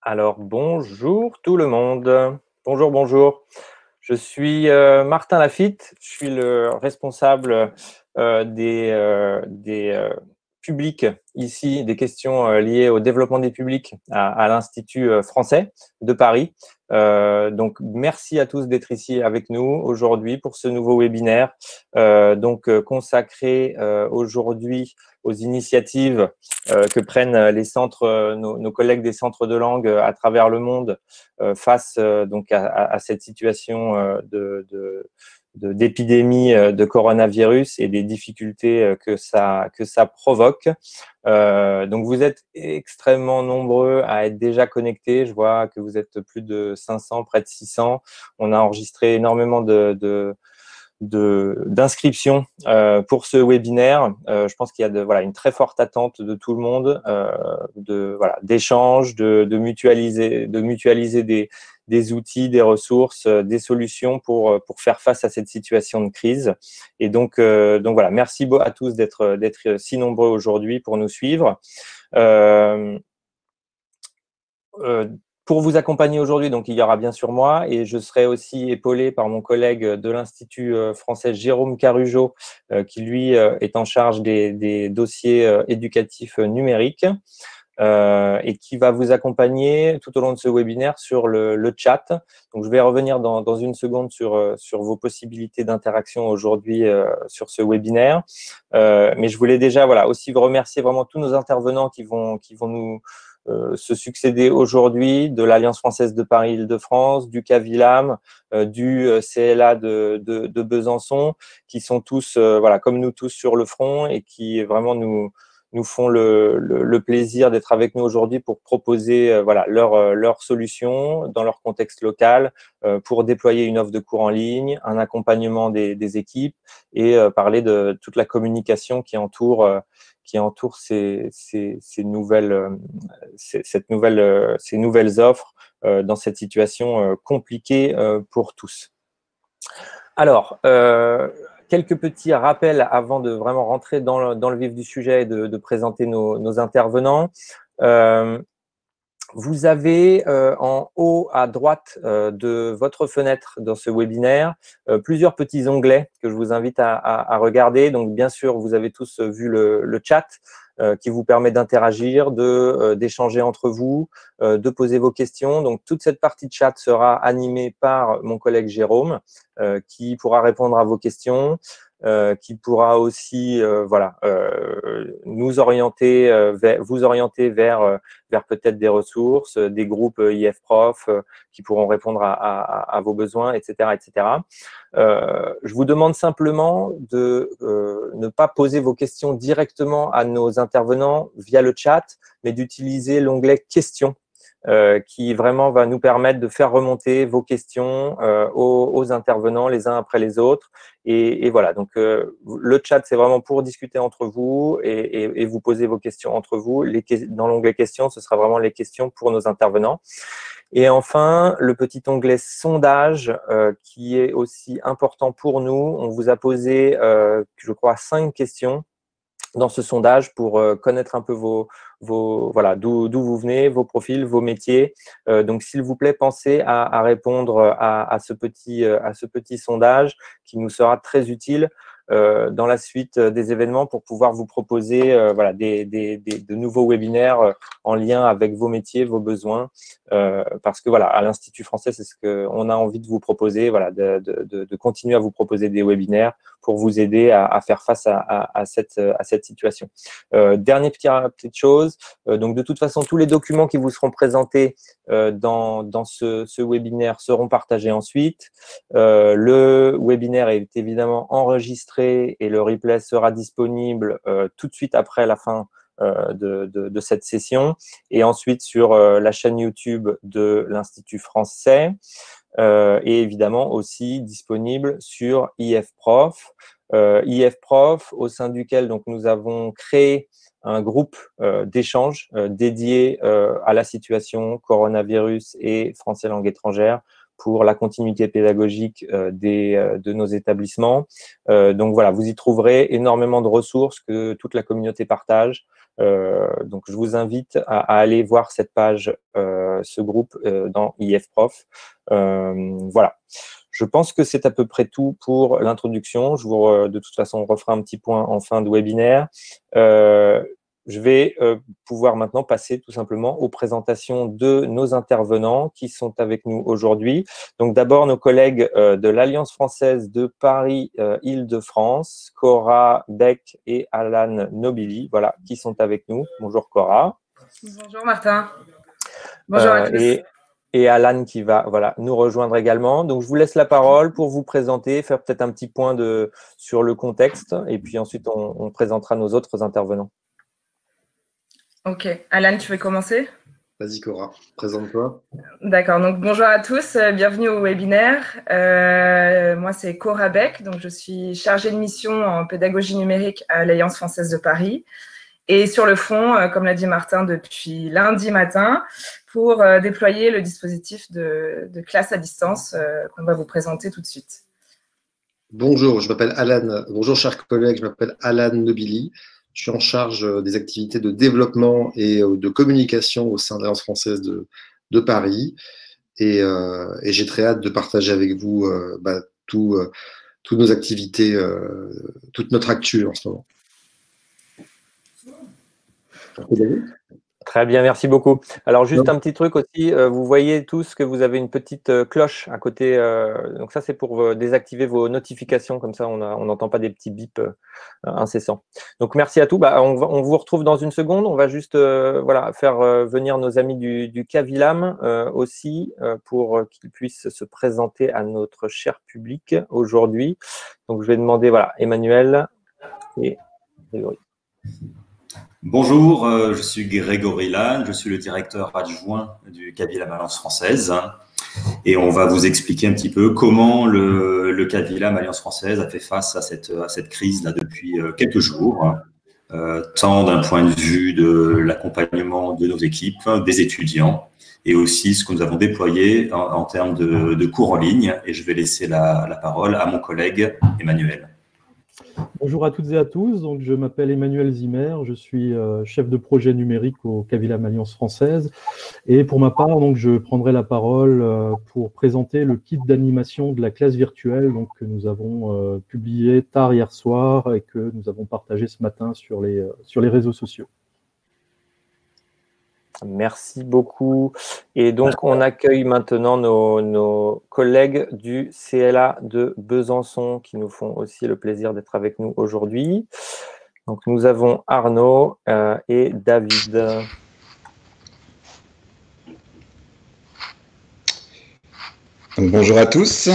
Alors, bonjour tout le monde. Bonjour, bonjour. Je suis Martin Lafitte, je suis le responsable des publics ici, des questions liées au développement des publics à l'Institut français de Paris. Donc, merci à tous d'être ici avec nous aujourd'hui pour ce nouveau webinaire consacré aujourd'hui aux initiatives que prennent les centres, nos collègues des centres de langue à travers le monde face donc à cette situation d'épidémie de coronavirus et des difficultés que ça provoque. Donc, vous êtes extrêmement nombreux à être déjà connectés. Je vois que vous êtes plus de 500, près de 600. On a enregistré énormément d'inscriptions pour ce webinaire. Je pense qu'il y a une très forte attente de tout le monde, d'échanges, de mutualiser des outils, des ressources, des solutions pour faire face à cette situation de crise. Et donc voilà, merci à tous d'être si nombreux aujourd'hui pour nous suivre. Pour vous accompagner aujourd'hui, donc il y aura bien sûr moi et je serai aussi épaulé par mon collègue de l'Institut français Jérôme Carujo, qui lui est en charge des dossiers éducatifs numériques et qui va vous accompagner tout au long de ce webinaire sur le chat. Donc, je vais revenir dans une seconde sur vos possibilités d'interaction aujourd'hui sur ce webinaire. Mais je voulais déjà aussi vous remercier vraiment tous nos intervenants qui vont nous se succéder aujourd'hui, de l'Alliance française de Paris-Île-de-France, du CAVILAM, du CLA de Besançon, qui sont tous, comme nous tous sur le front et qui vraiment nous font le plaisir d'être avec nous aujourd'hui pour proposer leurs solutions dans leur contexte local, pour déployer une offre de cours en ligne, un accompagnement des équipes et parler de toute la communication qui entoure ces nouvelles offres dans cette situation compliquée pour tous. Alors, quelques petits rappels avant de vraiment rentrer dans le vif du sujet et de présenter nos intervenants. Vous avez en haut à droite de votre fenêtre dans ce webinaire plusieurs petits onglets que je vous invite à regarder. Donc, bien sûr, vous avez tous vu le chat qui vous permet d'interagir, d'échanger entre vous, de poser vos questions. Donc, toute cette partie de chat sera animée par mon collègue Jérôme qui pourra répondre à vos questions. Qui pourra aussi nous orienter, vous orienter vers peut-être des ressources, des groupes IF Prof qui pourront répondre à vos besoins, etc. etc. Je vous demande simplement de ne pas poser vos questions directement à nos intervenants via le chat, mais d'utiliser l'onglet « Questions ». Qui vraiment va nous permettre de faire remonter vos questions aux intervenants les uns après les autres. Et voilà, donc le chat, c'est vraiment pour discuter entre vous et vous poser vos questions entre vous. Dans l'onglet questions, ce sera vraiment les questions pour nos intervenants. Et enfin, le petit onglet sondage qui est aussi important pour nous. On vous a posé, je crois, 5 questions dans ce sondage pour connaître un peu d'où vous venez, vos profils, vos métiers. Donc, s'il vous plaît, pensez à répondre à ce petit sondage qui nous sera très utile dans la suite des événements pour pouvoir vous proposer de nouveaux webinaires en lien avec vos métiers, vos besoins. Parce que à l'Institut français, c'est ce qu'on a envie de vous proposer, de continuer à vous proposer des webinaires pour vous aider à faire face à cette situation. Dernière petite chose, donc de toute façon, tous les documents qui vous seront présentés dans ce webinaire seront partagés ensuite. Le webinaire est évidemment enregistré et le replay sera disponible tout de suite après la fin de cette session et ensuite sur la chaîne YouTube de l'Institut français et évidemment aussi disponible sur IF Prof. IF Prof, au sein duquel donc, nous avons créé un groupe d'échange dédié à la situation coronavirus et français langue étrangère pour la continuité pédagogique de nos établissements. Donc voilà, vous y trouverez énormément de ressources que toute la communauté partage Donc, je vous invite à aller voir cette page, ce groupe dans IF Prof. Voilà. Je pense que c'est à peu près tout pour l'introduction. De toute façon, on refera un petit point en fin de webinaire. Je vais pouvoir maintenant passer tout simplement aux présentations de nos intervenants qui sont avec nous aujourd'hui. Donc d'abord, nos collègues de l'Alliance française de Paris-Île-de-France, Cora Beck et Alan Nobili, voilà, qui sont avec nous. Bonjour Cora. Bonjour Martin. Bonjour à tous. Et Alan qui va nous rejoindre également. Donc, je vous laisse la parole pour vous présenter, faire peut-être un petit point sur le contexte, et puis ensuite, on présentera nos autres intervenants. Ok. Alan, tu veux commencer? Vas-y Cora, présente-toi. D'accord. Donc, bonjour à tous, bienvenue au webinaire. Moi, c'est Cora Beck, donc je suis chargée de mission en pédagogie numérique à l'Alliance française de Paris. Et sur le fond, comme l'a dit Martin, depuis lundi matin, pour déployer le dispositif de classe à distance qu'on va vous présenter tout de suite. Bonjour, je m'appelle Alan. Bonjour, chers collègues, je m'appelle Alan Nobili. Je suis en charge des activités de développement et de communication au sein de l'Alliance française de Paris. Et j'ai très hâte de partager avec vous toutes nos activités, toute notre actu en ce moment. Très bien, merci beaucoup. Alors, juste un petit truc aussi, vous voyez tous que vous avez une petite cloche à côté. Donc, ça, c'est pour désactiver vos notifications. Comme ça, on n'entend pas des petits bips incessants. Donc, merci à tous. On vous retrouve dans une seconde. On va juste faire venir nos amis du Cavilam aussi pour qu'ils puissent se présenter à notre cher public aujourd'hui. Donc, je vais demander, Emmanuel et Grégory. Bonjour, je suis Grégory Lannes, je suis le directeur adjoint du Cavilam Alliance française et on va vous expliquer un petit peu comment le Cavilam Alliance française a fait face à cette crise-là depuis quelques jours, tant d'un point de vue de l'accompagnement de nos équipes, des étudiants et aussi ce que nous avons déployé en termes de cours en ligne. Et je vais laisser la parole à mon collègue Emmanuel. Bonjour à toutes et à tous, donc je m'appelle Emmanuel Zimmer, je suis chef de projet numérique au Cavilam Alliance française et pour ma part, donc, je prendrai la parole pour présenter le kit d'animation de la classe virtuelle donc, que nous avons publié tard hier soir et que nous avons partagé ce matin sur les réseaux sociaux. Merci beaucoup. Et donc, on accueille maintenant nos collègues du CLA de Besançon qui nous font aussi le plaisir d'être avec nous aujourd'hui. Donc, nous avons Arnaud et David. Donc, bonjour à tous.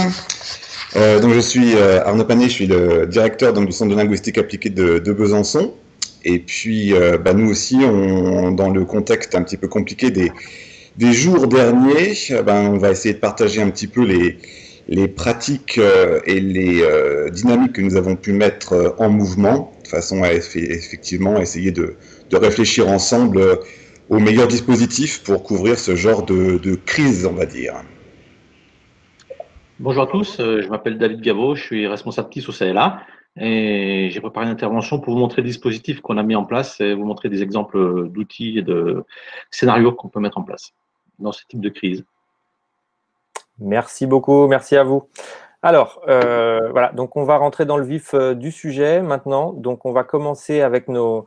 Donc, je suis Arnaud Panet, je suis le directeur du Centre de linguistique appliquée de Besançon. Et puis, nous aussi, dans le contexte un petit peu compliqué des jours derniers, on va essayer de partager un petit peu les pratiques et les dynamiques que nous avons pu mettre en mouvement, de façon à effectivement essayer de réfléchir ensemble aux meilleurs dispositifs pour couvrir ce genre de crise, on va dire. Bonjour à tous, je m'appelle David Gaveau, je suis responsable KISS au CLA. Et j'ai préparé une intervention pour vous montrer le dispositif qu'on a mis en place et vous montrer des exemples d'outils et de scénarios qu'on peut mettre en place dans ce type de crise. Merci beaucoup, merci à vous. Alors, donc on va rentrer dans le vif du sujet maintenant. Donc, on va commencer avec nos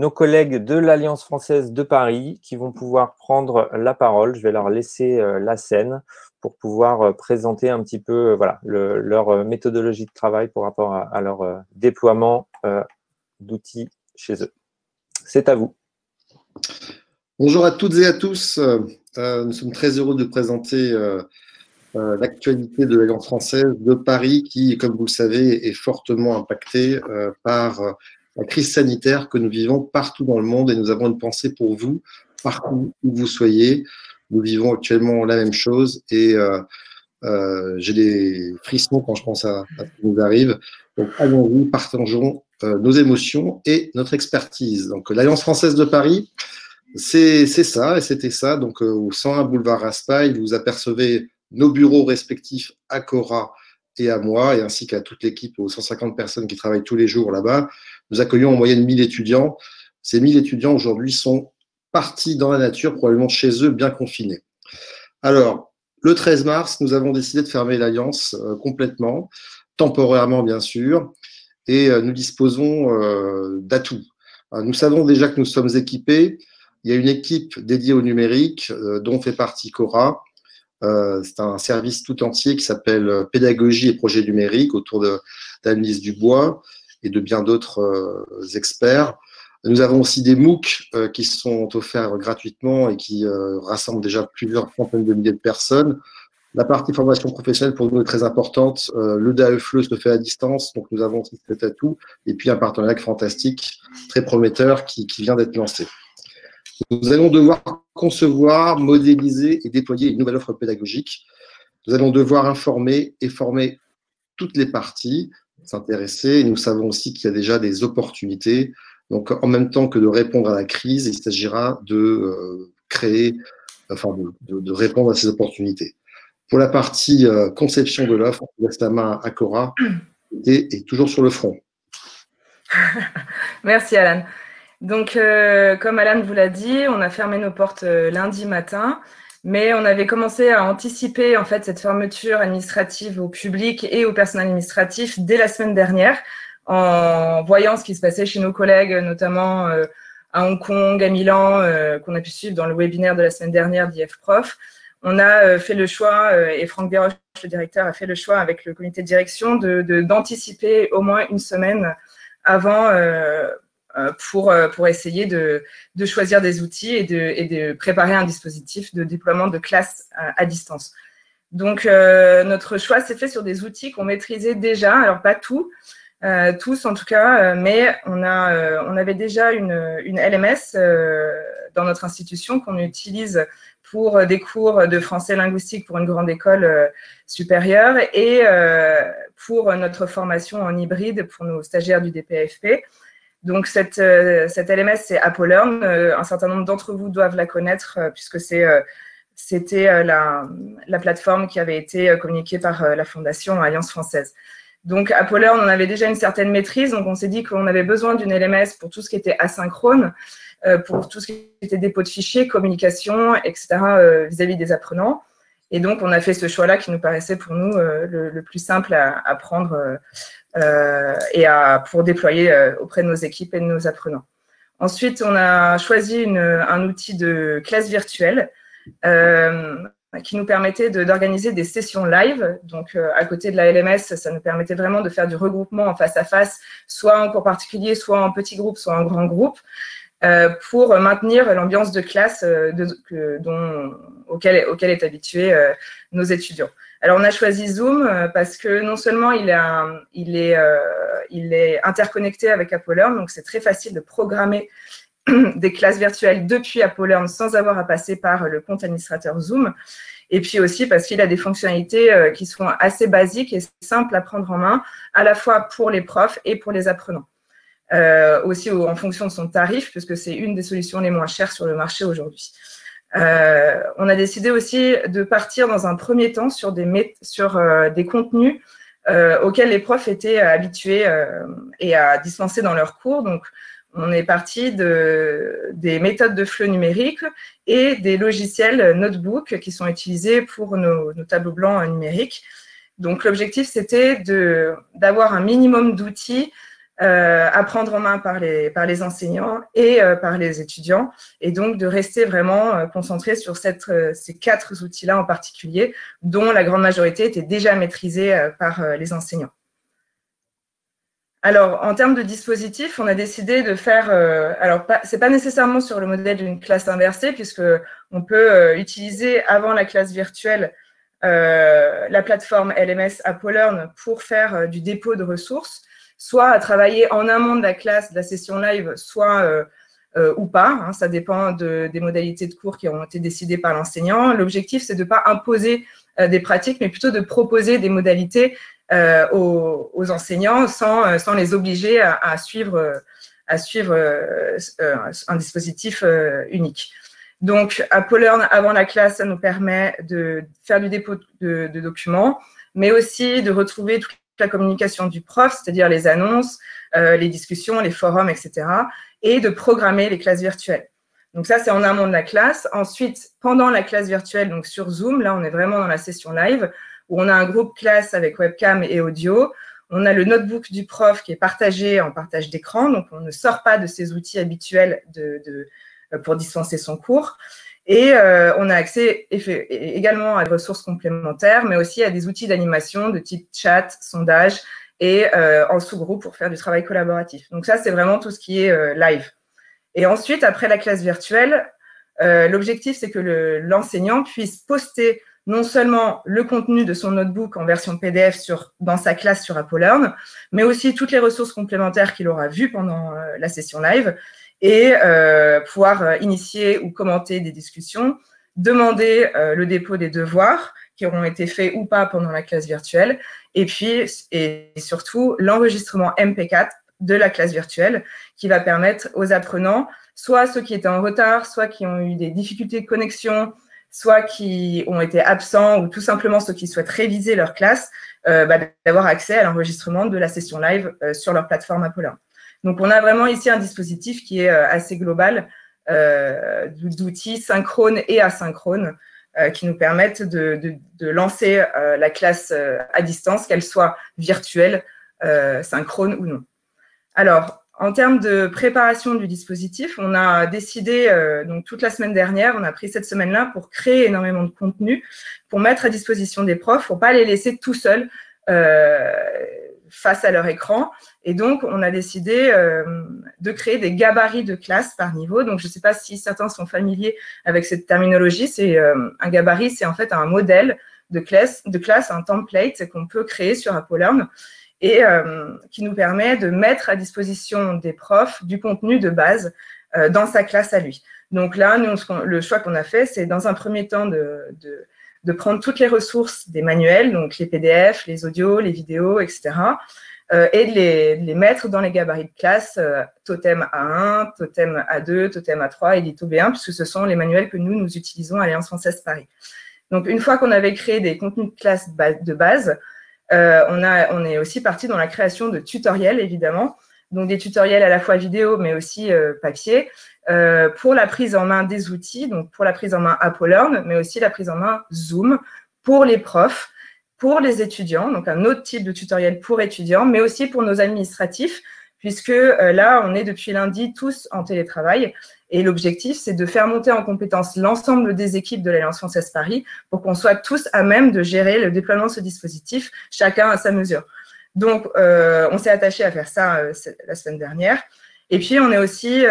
collègues de l'Alliance française de Paris qui vont pouvoir prendre la parole. Je vais leur laisser la scène pour pouvoir présenter un petit peu leur méthodologie de travail par rapport à leur déploiement d'outils chez eux. C'est à vous. Bonjour à toutes et à tous. Nous sommes très heureux de présenter l'actualité de l'Alliance française de Paris qui, comme vous le savez, est fortement impactée par la crise sanitaire que nous vivons partout dans le monde et nous avons une pensée pour vous, partout où vous soyez. Nous vivons actuellement la même chose et j'ai des frissons quand je pense à ce qui nous arrive. Donc, allons-y, partageons nos émotions et notre expertise. Donc, l'Alliance française de Paris, c'est ça et c'était ça. Donc, au 101 boulevard Raspail, vous apercevez nos bureaux respectifs à Cora et à moi, et ainsi qu'à toute l'équipe, aux 150 personnes qui travaillent tous les jours là-bas. Nous accueillons en moyenne 1000 étudiants. Ces 1000 étudiants aujourd'hui sont partis dans la nature, probablement chez eux, bien confinés. Alors, le 13 mars, nous avons décidé de fermer l'Alliance complètement, temporairement bien sûr, et nous disposons d'atouts. Nous savons déjà que nous sommes équipés. Il y a une équipe dédiée au numérique dont fait partie Cora. C'est un service tout entier qui s'appelle Pédagogie et projets numériques autour d'Annelise Dubois et de bien d'autres experts. Nous avons aussi des MOOC qui sont offerts gratuitement et qui rassemblent déjà plusieurs centaines de milliers de personnes. La partie formation professionnelle pour nous est très importante. Le DAE-FLE se fait à distance, donc nous avons aussi cet atout. Et puis un partenariat fantastique, très prometteur qui vient d'être lancé. Nous allons devoir concevoir, modéliser et déployer une nouvelle offre pédagogique. Nous allons devoir informer et former toutes les parties, s'intéresser. Et nous savons aussi qu'il y a déjà des opportunités. Donc, en même temps que de répondre à la crise, il s'agira de créer, enfin, de répondre à ces opportunités. Pour la partie conception de l'offre, on laisse la main à Cora et toujours sur le front. Merci, Alan. Donc, comme Alan vous l'a dit, on a fermé nos portes lundi matin, mais on avait commencé à anticiper en fait cette fermeture administrative au public et au personnel administratif dès la semaine dernière, en voyant ce qui se passait chez nos collègues, notamment à Hong Kong, à Milan, qu'on a pu suivre dans le webinaire de la semaine dernière d'IF-Prof. On a fait le choix, et Franck Desroches, le directeur, a fait le choix avec le comité de direction d'anticiper au moins une semaine avant pour essayer de choisir des outils et de préparer un dispositif de déploiement de classes à distance. Donc, notre choix s'est fait sur des outils qu'on maîtrisait déjà, alors pas tous en tout cas, mais on avait déjà une LMS dans notre institution qu'on utilise pour des cours de français linguistique pour une grande école supérieure et pour notre formation en hybride pour nos stagiaires du DPFP. Donc, cette LMS, c'est ApoLearn. Un certain nombre d'entre vous doivent la connaître puisque c'était la plateforme qui avait été communiquée par la Fondation Alliance française. Donc, ApoLearn, on avait déjà une certaine maîtrise. Donc, on s'est dit qu'on avait besoin d'une LMS pour tout ce qui était asynchrone, pour tout ce qui était dépôt de fichiers, communication, etc. vis-à-vis des apprenants. Et donc, on a fait ce choix-là qui nous paraissait pour nous le plus simple à prendre pour déployer auprès de nos équipes et de nos apprenants. Ensuite, on a choisi un outil de classe virtuelle qui nous permettait d'organiser des sessions live. Donc, à côté de la LMS, ça nous permettait vraiment de faire du regroupement en face à face, soit en cours particulier, soit en petit groupe, soit en grand groupe, pour maintenir l'ambiance de classe auquel est habitué nos étudiants. Alors, on a choisi Zoom parce que non seulement il est interconnecté avec ApoLearn, donc c'est très facile de programmer des classes virtuelles depuis ApoLearn sans avoir à passer par le compte administrateur Zoom. Et puis aussi parce qu'il a des fonctionnalités qui sont assez basiques et simples à prendre en main, à la fois pour les profs et pour les apprenants. Aussi en fonction de son tarif, puisque c'est une des solutions les moins chères sur le marché aujourd'hui. On a décidé aussi de partir dans un premier temps sur des contenus auxquels les profs étaient habitués et à dispenser dans leurs cours. Donc, on est parti des méthodes de FLE numérique et des logiciels notebook qui sont utilisés pour nos tableaux blancs numériques. Donc, l'objectif, c'était d'avoir un minimum d'outils à prendre en main par les enseignants et par les étudiants, et donc de rester vraiment concentré sur ces 4 outils-là en particulier, dont la grande majorité était déjà maîtrisée par les enseignants. Alors, en termes de dispositifs, on a décidé de faire… ce n'est pas nécessairement sur le modèle d'une classe inversée, puisqu'on peut utiliser avant la classe virtuelle la plateforme LMS ApoLearn pour faire du dépôt de ressources, soit à travailler en amont de la classe, de la session live, soit ou pas. Hein, ça dépend des modalités de cours qui ont été décidées par l'enseignant. L'objectif, c'est de ne pas imposer des pratiques, mais plutôt de proposer des modalités aux enseignants sans les obliger à suivre un dispositif unique. Donc, ApoLearn, avant la classe, ça nous permet de faire du dépôt de documents, mais aussi de retrouver toutes la communication du prof, c'est-à-dire les annonces, les discussions, les forums, etc. et de programmer les classes virtuelles. Donc ça, c'est en amont de la classe. Ensuite, pendant la classe virtuelle, donc sur Zoom, là, on est vraiment dans la session live, où on a un groupe classe avec webcam et audio. On a le notebook du prof qui est partagé en partage d'écran, donc on ne sort pas de ses outils habituels pour dispenser son cours. Et on a accès également à des ressources complémentaires, mais aussi à des outils d'animation de type chat, sondage et en sous-groupe pour faire du travail collaboratif. Donc ça, c'est vraiment tout ce qui est live. Et ensuite, après la classe virtuelle, l'objectif, c'est que l'enseignant puisse poster non seulement le contenu de son notebook en version PDF dans sa classe sur ApoLearn, mais aussi toutes les ressources complémentaires qu'il aura vues pendant la session live et pouvoir initier ou commenter des discussions, demander le dépôt des devoirs qui auront été faits ou pas pendant la classe virtuelle, et puis, et surtout, l'enregistrement MP4 de la classe virtuelle qui va permettre aux apprenants, soit ceux qui étaient en retard, soit qui ont eu des difficultés de connexion, soit qui ont été absents ou tout simplement ceux qui souhaitent réviser leur classe, d'avoir accès à l'enregistrement de la session live sur leur plateforme ApoLearn. Donc, on a vraiment ici un dispositif qui est assez global d'outils synchrones et asynchrones qui nous permettent de lancer la classe à distance, qu'elle soit virtuelle, synchrone ou non. Alors, en termes de préparation du dispositif, on a décidé, donc toute la semaine dernière, on a pris cette semaine-là pour créer énormément de contenu, pour mettre à disposition des profs, pour ne pas les laisser tout seuls face à leur écran. Et donc, on a décidé de créer des gabarits de classe par niveau. Donc, je ne sais pas si certains sont familiers avec cette terminologie. C'est un gabarit, c'est en fait un modèle de classe, un template qu'on peut créer sur ApoLearn et qui nous permet de mettre à disposition des profs du contenu de base dans sa classe à lui. Donc là, nous, le choix qu'on a fait, c'est dans un premier temps de prendre toutes les ressources des manuels, donc les PDF, les audios, les vidéos, etc., et de les mettre dans les gabarits de classe, Totem A1, Totem A2, Totem A3 et Lito B1, puisque ce sont les manuels que nous utilisons à Alliance Française Paris. Donc, une fois qu'on avait créé des contenus de classe de base, on est aussi parti dans la création de tutoriels, évidemment, donc des tutoriels à la fois vidéo, mais aussi papier, pour la prise en main des outils, donc pour la prise en main ApoLearn, mais aussi la prise en main Zoom pour les profs, pour les étudiants, donc un autre type de tutoriel pour étudiants, mais aussi pour nos administratifs, puisque là, on est depuis lundi tous en télétravail. Et l'objectif, c'est de faire monter en compétence l'ensemble des équipes de l'Alliance Française Paris pour qu'on soit tous à même de gérer le déploiement de ce dispositif, chacun à sa mesure. Donc, on s'est attaché à faire ça la semaine dernière. Et puis, on a aussi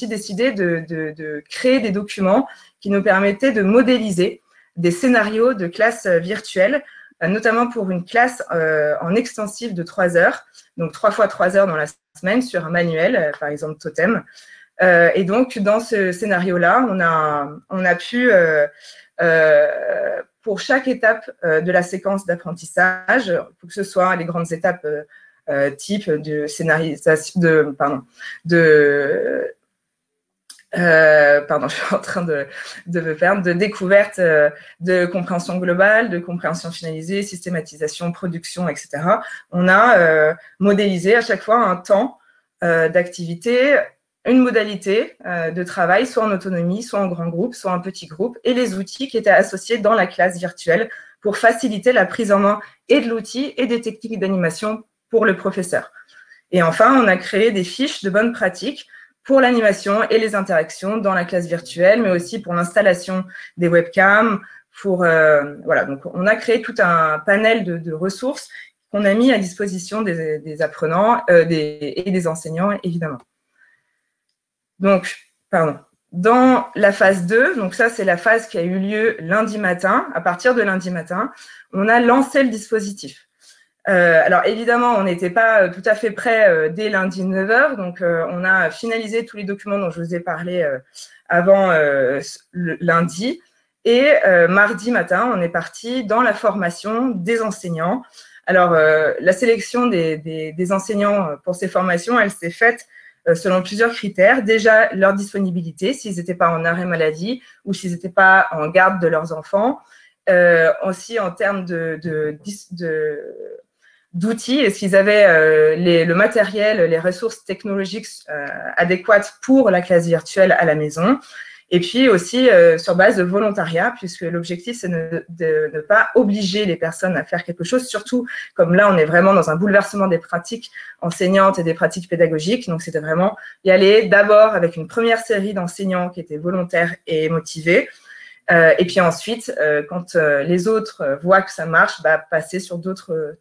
décidé de créer des documents qui nous permettaient de modéliser des scénarios de classe virtuelle, notamment pour une classe en extensif de 3 heures, donc 3 fois 3 heures dans la semaine sur un manuel, par exemple Totem. Et donc, dans ce scénario-là, on a pu, pour chaque étape de la séquence d'apprentissage, pour que ce soit les grandes étapes type de scénarisation, je suis en train de me perdre, de découverte, de compréhension globale, de compréhension finalisée, systématisation, production, etc. On a modélisé à chaque fois un temps d'activité, une modalité de travail, soit en autonomie, soit en grand groupe, soit en petit groupe, et les outils qui étaient associés dans la classe virtuelle pour faciliter la prise en main et de l'outil et des techniques d'animation pour le professeur. Et enfin, on a créé des fiches de bonnes pratiques pour l'animation et les interactions dans la classe virtuelle, mais aussi pour l'installation des webcams. Voilà, donc on a créé tout un panel de ressources qu'on a mis à disposition des apprenants et des enseignants, évidemment. Donc, dans la phase 2, donc ça, c'est la phase qui a eu lieu lundi matin. À partir de lundi matin, on a lancé le dispositif. Alors, évidemment, on n'était pas tout à fait prêt dès lundi 9h. Donc, on a finalisé tous les documents dont je vous ai parlé avant le lundi. Et mardi matin, on est parti dans la formation des enseignants. Alors, la sélection des enseignants pour ces formations, elle s'est faite selon plusieurs critères. Déjà, leur disponibilité, s'ils n'étaient pas en arrêt maladie ou s'ils n'étaient pas en garde de leurs enfants. Aussi, en termes d'outils, est-ce qu'ils avaient le matériel, les ressources technologiques adéquates pour la classe virtuelle à la maison. Et puis aussi sur base de volontariat, puisque l'objectif, c'est de ne pas obliger les personnes à faire quelque chose, surtout comme là, on est vraiment dans un bouleversement des pratiques enseignantes et des pratiques pédagogiques. Donc, c'était vraiment y aller d'abord avec une première série d'enseignants qui étaient volontaires et motivés. Et puis ensuite, quand les autres voient que ça marche, passer sur d'autres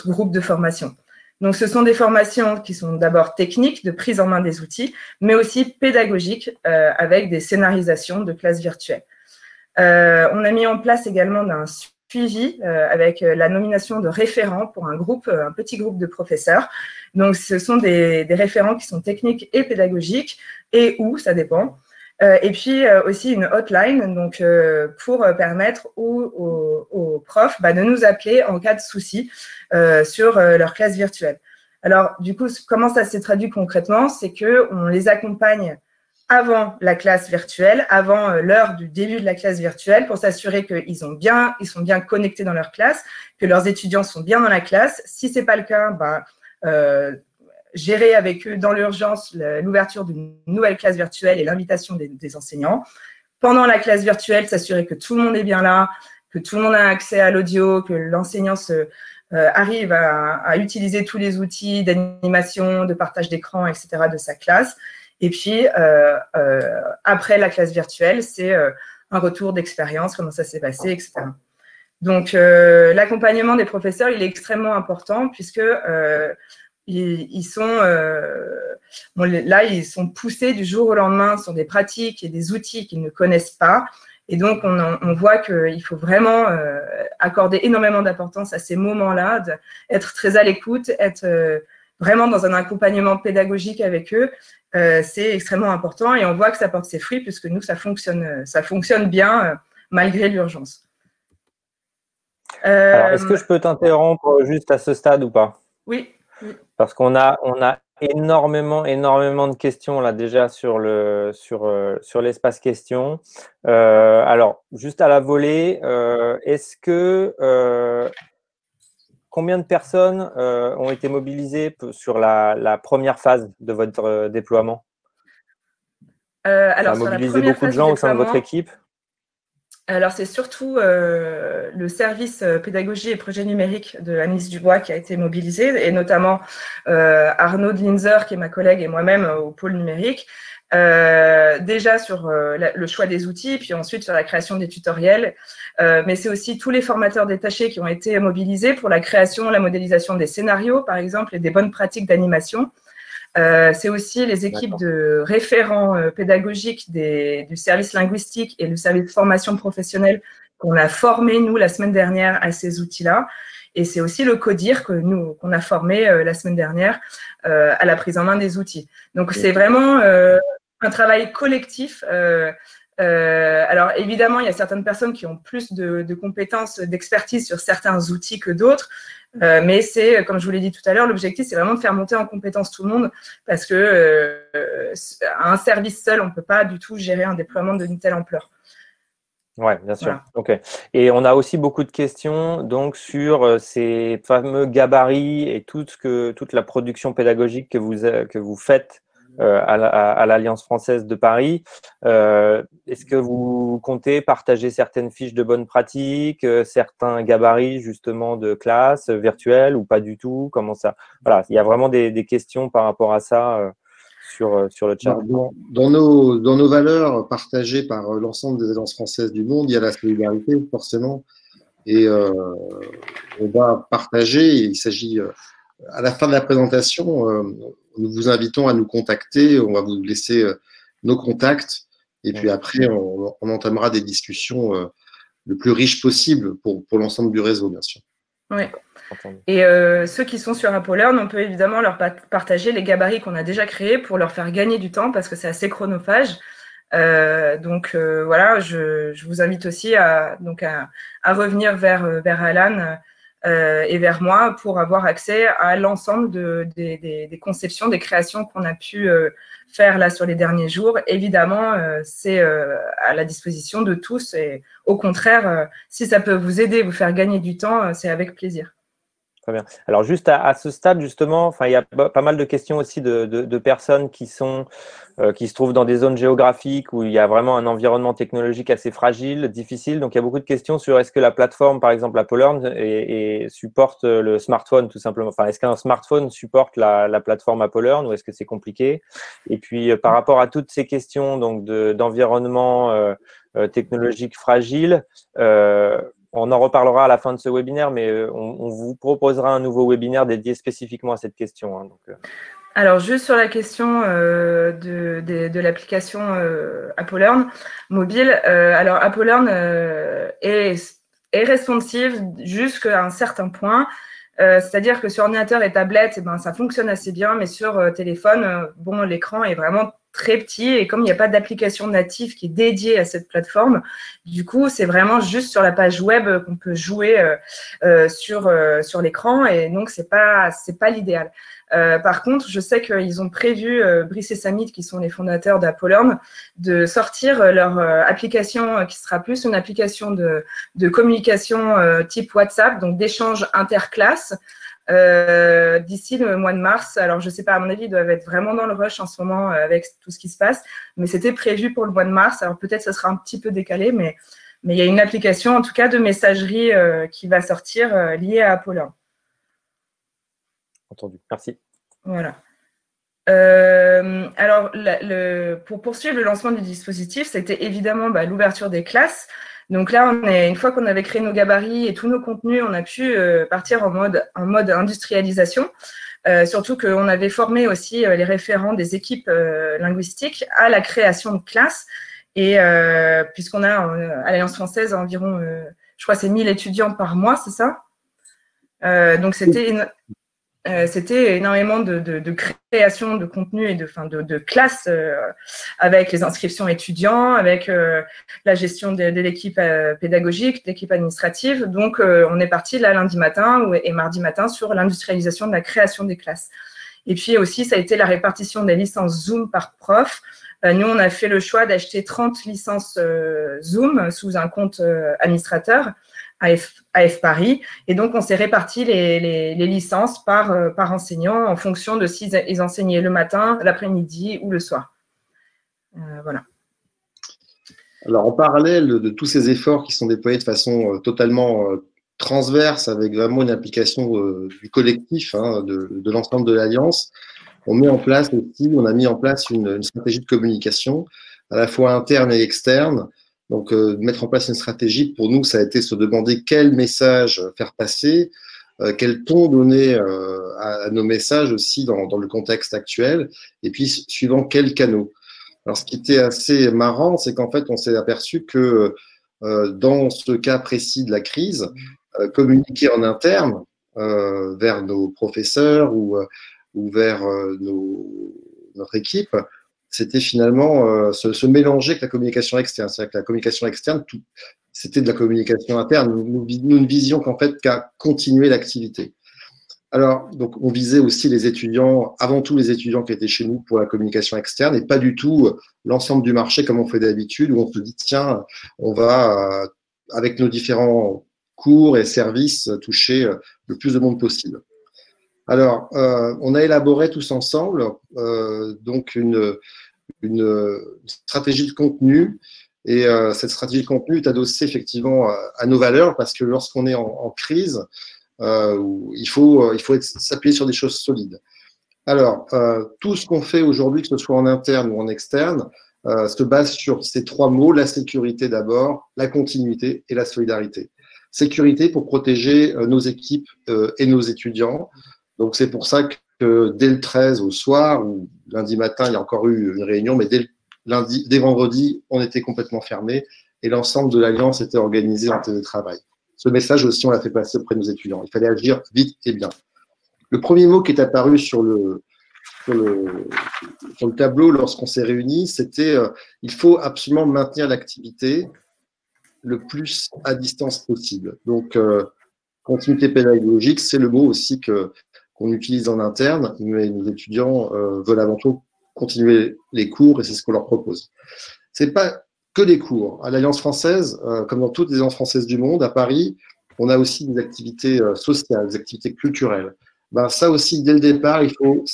groupes de formation. Donc, ce sont des formations qui sont d'abord techniques, de prise en main des outils, mais aussi pédagogiques avec des scénarisations de classes virtuelles. On a mis en place également un suivi avec la nomination de référents pour un petit groupe de professeurs. Donc, ce sont des référents qui sont techniques et pédagogiques, et où, ça dépend. Et puis aussi une hotline donc, pour permettre aux profs de nous appeler en cas de souci sur leur classe virtuelle. Alors, du coup, comment ça s'est traduit concrètement? C'est qu'on les accompagne avant la classe virtuelle, avant l'heure du début de la classe virtuelle, pour s'assurer qu'ils sont bien connectés dans leur classe, que leurs étudiants sont bien dans la classe. Si ce n'est pas le cas, gérer avec eux dans l'urgence l'ouverture d'une nouvelle classe virtuelle et l'invitation des enseignants. Pendant la classe virtuelle, s'assurer que tout le monde est bien là, que tout le monde a accès à l'audio, que l'enseignant arrive à utiliser tous les outils d'animation, de partage d'écran, etc. de sa classe. Et puis, après la classe virtuelle, c'est un retour d'expérience, comment ça s'est passé, etc. Donc, l'accompagnement des professeurs, il est extrêmement important puisque ils sont poussés du jour au lendemain sur des pratiques et des outils qu'ils ne connaissent pas. Et donc, on voit qu'il faut vraiment accorder énormément d'importance à ces moments-là, être très à l'écoute, être vraiment dans un accompagnement pédagogique avec eux. C'est extrêmement important et on voit que ça porte ses fruits puisque nous, ça fonctionne bien malgré l'urgence. Alors, est-ce que je peux t'interrompre juste à ce stade ou pas? Oui. Parce qu'on a énormément de questions là déjà sur l'espace questions. Alors, juste à la volée, combien de personnes ont été mobilisées sur la première phase de votre déploiement? Alors, ça a mobilisé beaucoup de gens au sein de votre équipe? Alors, c'est surtout le service pédagogie et projet numérique de Anis Dubois qui a été mobilisé, et notamment Arnaud de Linzer, qui est ma collègue, et moi-même au pôle numérique, déjà sur le choix des outils, puis ensuite sur la création des tutoriels. Mais c'est aussi tous les formateurs détachés qui ont été mobilisés pour la création, la modélisation des scénarios, par exemple, et des bonnes pratiques d'animation. C'est aussi les équipes de référents pédagogiques du service linguistique et du service formation professionnelle qu'on a formé, nous, la semaine dernière à ces outils-là. Et c'est aussi le CODIR qu'on a formé la semaine dernière à la prise en main des outils. Donc, c'est vraiment un travail collectif. Alors, évidemment, il y a certaines personnes qui ont plus de compétences, d'expertise sur certains outils que d'autres. Mais c'est, comme je vous l'ai dit tout à l'heure, l'objectif, c'est vraiment de faire monter en compétence tout le monde parce que à un service seul, on ne peut pas du tout gérer un déploiement d'une telle ampleur. Oui, bien sûr. Voilà. Ok. Et on a aussi beaucoup de questions donc, sur ces fameux gabarits et toute la production pédagogique que vous faites à l'Alliance française de Paris. Est-ce que vous comptez partager certaines fiches de bonnes pratiques, certains gabarits justement de classe virtuelle ou pas du tout? Comment ça? Voilà, il y a vraiment des questions par rapport à ça sur le chat. Dans nos valeurs partagées par l'ensemble des alliances françaises du monde, il y a la solidarité forcément. Et on va partager, il s'agit à la fin de la présentation, nous vous invitons à nous contacter, on va vous laisser nos contacts et puis après on entamera des discussions le plus riches possible pour l'ensemble du réseau, bien sûr. Oui. Et ceux qui sont sur AppleLearn, on peut évidemment leur partager les gabarits qu'on a déjà créés pour leur faire gagner du temps parce que c'est assez chronophage. Donc voilà, je vous invite aussi à revenir vers Alan et vers moi pour avoir accès à l'ensemble des conceptions, des créations qu'on a pu faire là sur les derniers jours. Évidemment, c'est à la disposition de tous et au contraire, si ça peut vous aider, vous faire gagner du temps, c'est avec plaisir. Très bien. Alors, juste à ce stade, justement, enfin, il y a pas mal de questions aussi de personnes qui se trouvent dans des zones géographiques où il y a vraiment un environnement technologique assez fragile, difficile. Donc, il y a beaucoup de questions sur est-ce que la plateforme, par exemple, Apple Learn, supporte le smartphone, tout simplement. Enfin, est-ce qu'un smartphone supporte la plateforme Apple Learn ou est-ce que c'est compliqué? Et puis, par rapport à toutes ces questions donc d'environnement technologique fragile, on en reparlera à la fin de ce webinaire, mais on vous proposera un nouveau webinaire dédié spécifiquement à cette question. Hein, Alors, juste sur la question de l'application Apple Learn mobile, alors Apple Learn est responsive jusqu'à un certain point. C'est-à-dire que sur ordinateur et tablette, eh ben, ça fonctionne assez bien, mais sur téléphone, bon, l'écran est vraiment très petit et comme il n'y a pas d'application native qui est dédiée à cette plateforme, du coup, c'est vraiment juste sur la page web qu'on peut jouer sur l'écran et donc, c'est pas l'idéal. Par contre, je sais qu'ils ont prévu, Brice et Samit, qui sont les fondateurs d'Apple Learn, de sortir leur application qui sera plus une application de communication type WhatsApp, donc d'échange interclasse, d'ici le mois de mars. Alors, je ne sais pas, à mon avis, ils doivent être vraiment dans le rush en ce moment avec tout ce qui se passe, mais c'était prévu pour le mois de mars. Alors, peut-être que ça sera un petit peu décalé, mais il y a une application, en tout cas, de messagerie qui va sortir liée à Apple Learn. Entendu. Merci. Voilà. Alors, pour poursuivre le lancement du dispositif, c'était évidemment l'ouverture des classes. Donc là, une fois qu'on avait créé nos gabarits et tous nos contenus, on a pu partir en mode industrialisation. Surtout qu'on avait formé aussi les référents des équipes linguistiques à la création de classes. Et puisqu'on a à l'Alliance française environ, je crois, c'est 1000 étudiants par mois, c'est ça? Donc c'était énormément de création de contenu et de classes avec les inscriptions étudiants, avec la gestion de l'équipe pédagogique, de l'équipe administrative. Donc, on est parti là lundi matin et mardi matin sur l'industrialisation de la création des classes. Et puis aussi, ça a été la répartition des licences Zoom par prof. Nous, on a fait le choix d'acheter 30 licences Zoom sous un compte administrateur AF Paris. Et donc, on s'est réparti les licences par enseignant en fonction de s'ils enseignaient le matin, l'après-midi ou le soir. Voilà. Alors, en parallèle de tous ces efforts qui sont déployés de façon totalement transverse, avec vraiment une application du collectif, hein, de l'ensemble de l'Alliance, on a mis en place une stratégie de communication, à la fois interne et externe. Donc, mettre en place une stratégie, pour nous, ça a été se demander quel message faire passer, quel ton donner à nos messages aussi dans le contexte actuel, et puis suivant quels canaux. Alors, ce qui était assez marrant, c'est qu'en fait, on s'est aperçu que dans ce cas précis de la crise, communiquer en interne vers nos professeurs ou vers notre équipe, c'était finalement se mélanger avec la communication externe. C'est-à-dire que la communication externe, c'était de la communication interne. Nous ne visions qu'en fait qu'à continuer l'activité. Alors, donc, on visait aussi les étudiants, avant tout les étudiants qui étaient chez nous pour la communication externe et pas du tout l'ensemble du marché comme on fait d'habitude, où on se dit, tiens, on va, avec nos différents cours et services, toucher le plus de monde possible. Alors, on a élaboré tous ensemble donc une stratégie de contenu et cette stratégie de contenu est adossée effectivement à nos valeurs parce que lorsqu'on est en crise, il faut s'appuyer sur des choses solides. Alors, tout ce qu'on fait aujourd'hui, que ce soit en interne ou en externe, se base sur ces trois mots, la sécurité d'abord, la continuité et la solidarité. Sécurité pour protéger nos équipes et nos étudiants. Donc, c'est pour ça que dès le 13 au soir, ou lundi matin, il y a encore eu une réunion, mais dès vendredi, on était complètement fermé et l'ensemble de l'Alliance était organisé en télétravail. Ce message aussi, on l'a fait passer auprès de nos étudiants. Il fallait agir vite et bien. Le premier mot qui est apparu sur le tableau lorsqu'on s'est réunis, c'était il faut absolument maintenir l'activité le plus à distance possible. Donc, continuité pédagogique, c'est le mot aussi qu'on utilise en interne, mais nos étudiants veulent avant tout continuer les cours et c'est ce qu'on leur propose. Ce n'est pas que les cours. À l'Alliance française, comme dans toutes les alliances françaises du monde, à Paris, on a aussi des activités sociales, des activités culturelles. Ben, ça aussi, dès le départ, il faut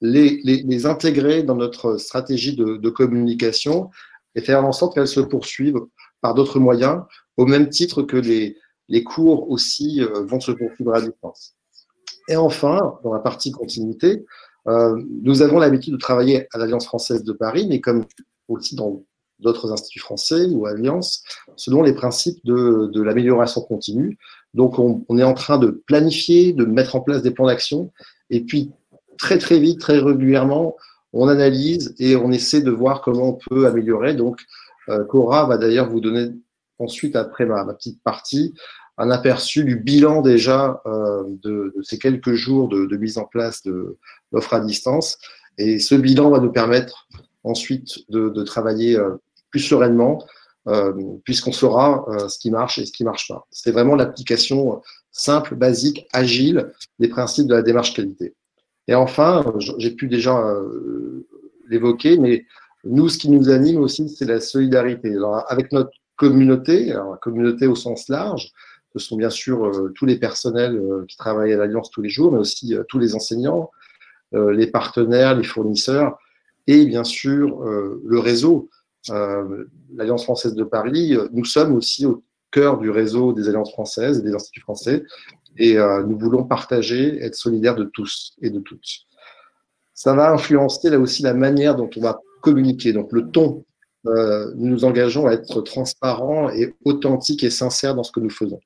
les intégrer dans notre stratégie de communication et faire en sorte qu'elles se poursuivent par d'autres moyens, au même titre que les cours aussi vont se poursuivre à distance. Et enfin, dans la partie continuité, nous avons l'habitude de travailler à l'Alliance française de Paris, mais comme aussi dans d'autres instituts français ou alliances, selon les principes de l'amélioration continue. Donc, on est en train de planifier, de mettre en place des plans d'action, et puis très très vite, très régulièrement, on analyse et on essaie de voir comment on peut améliorer. Donc, Cora va d'ailleurs vous donner ensuite, après ma petite partie, un aperçu du bilan déjà de ces quelques jours de mise en place de l'offre à distance. Et ce bilan va nous permettre ensuite de travailler plus sereinement, puisqu'on saura ce qui marche et ce qui ne marche pas. C'est vraiment l'application simple, basique, agile des principes de la démarche qualité. Et enfin, j'ai pu déjà l'évoquer, mais nous, ce qui nous anime aussi, c'est la solidarité. Alors, avec notre communauté, alors la communauté au sens large, ce sont bien sûr tous les personnels qui travaillent à l'Alliance tous les jours, mais aussi tous les enseignants, les partenaires, les fournisseurs, et bien sûr le réseau. L'Alliance française de Paris, nous sommes aussi au cœur du réseau des Alliances françaises et des instituts français, et nous voulons partager, être solidaires de tous et de toutes. Ça va influencer là aussi la manière dont on va communiquer, donc le ton. Nous nous engageons à être transparents et authentiques et sincères dans ce que nous faisons.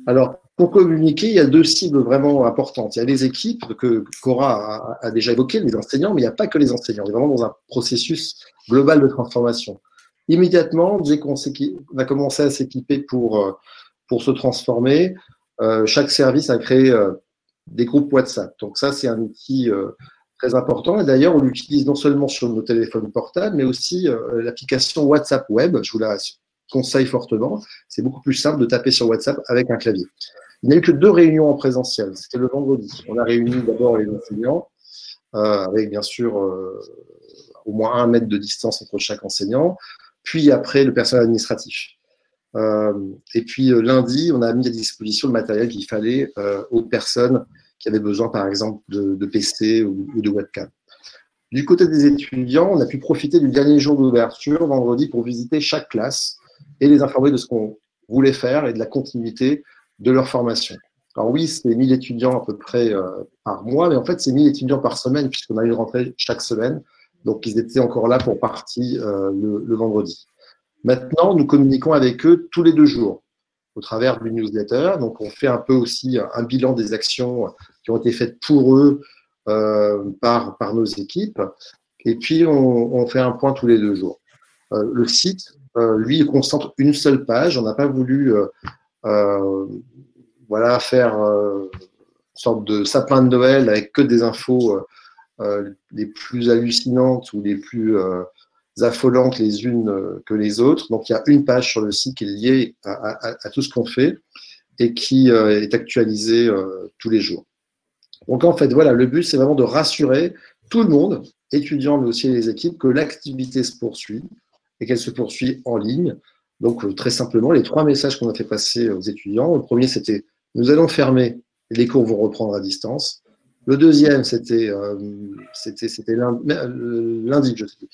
Alors, pour communiquer, il y a deux cibles vraiment importantes. Il y a les équipes que Cora a déjà évoquées, les enseignants, mais il n'y a pas que les enseignants. On est vraiment dans un processus global de transformation. Immédiatement, dès qu'on a commencé à s'équiper pour se transformer, chaque service a créé des groupes WhatsApp. Donc ça, c'est un outil très important. Et d'ailleurs, on l'utilise non seulement sur nos téléphones portables, mais aussi l'application WhatsApp Web. Je vous la conseille fortement. C'est beaucoup plus simple de taper sur WhatsApp avec un clavier. Il n'y a eu que 2 réunions en présentiel. C'était le vendredi. On a réuni d'abord les enseignants, avec bien sûr au moins 1 mètre de distance entre chaque enseignant, puis après le personnel administratif. Et puis lundi, on a mis à disposition le matériel qu'il fallait aux personnes qui avaient besoin, par exemple, de PC ou de webcam. Du côté des étudiants, on a pu profiter du dernier jour d'ouverture, vendredi, pour visiter chaque classe et les informer de ce qu'on voulait faire et de la continuité de leur formation. Alors oui, c'est 1000 étudiants à peu près par mois, mais en fait, c'est 1000 étudiants par semaine, puisqu'on a une rentrée chaque semaine. Donc, ils étaient encore là pour partie le vendredi. Maintenant, nous communiquons avec eux tous les 2 jours au travers d'une newsletter. Donc, on fait un peu aussi un bilan des actions qui ont été faites pour eux par nos équipes. Et puis, on fait un point tous les 2 jours. Le site, lui, il concentre une seule page. On n'a pas voulu voilà, faire une sorte de sapin de Noël avec que des infos les plus hallucinantes ou les plus affolantes les unes que les autres. Donc, il y a une page sur le site qui est liée à tout ce qu'on fait et qui est actualisée tous les jours. Donc, en fait, voilà, le but, c'est vraiment de rassurer tout le monde, étudiants, mais aussi les équipes, que l'activité se poursuit et qu'elle se poursuit en ligne. Donc, très simplement, les 3 messages qu'on a fait passer aux étudiants. Le premier, c'était « Nous allons fermer, les cours vont reprendre à distance ». Le deuxième, c'était lundi, je sais plus.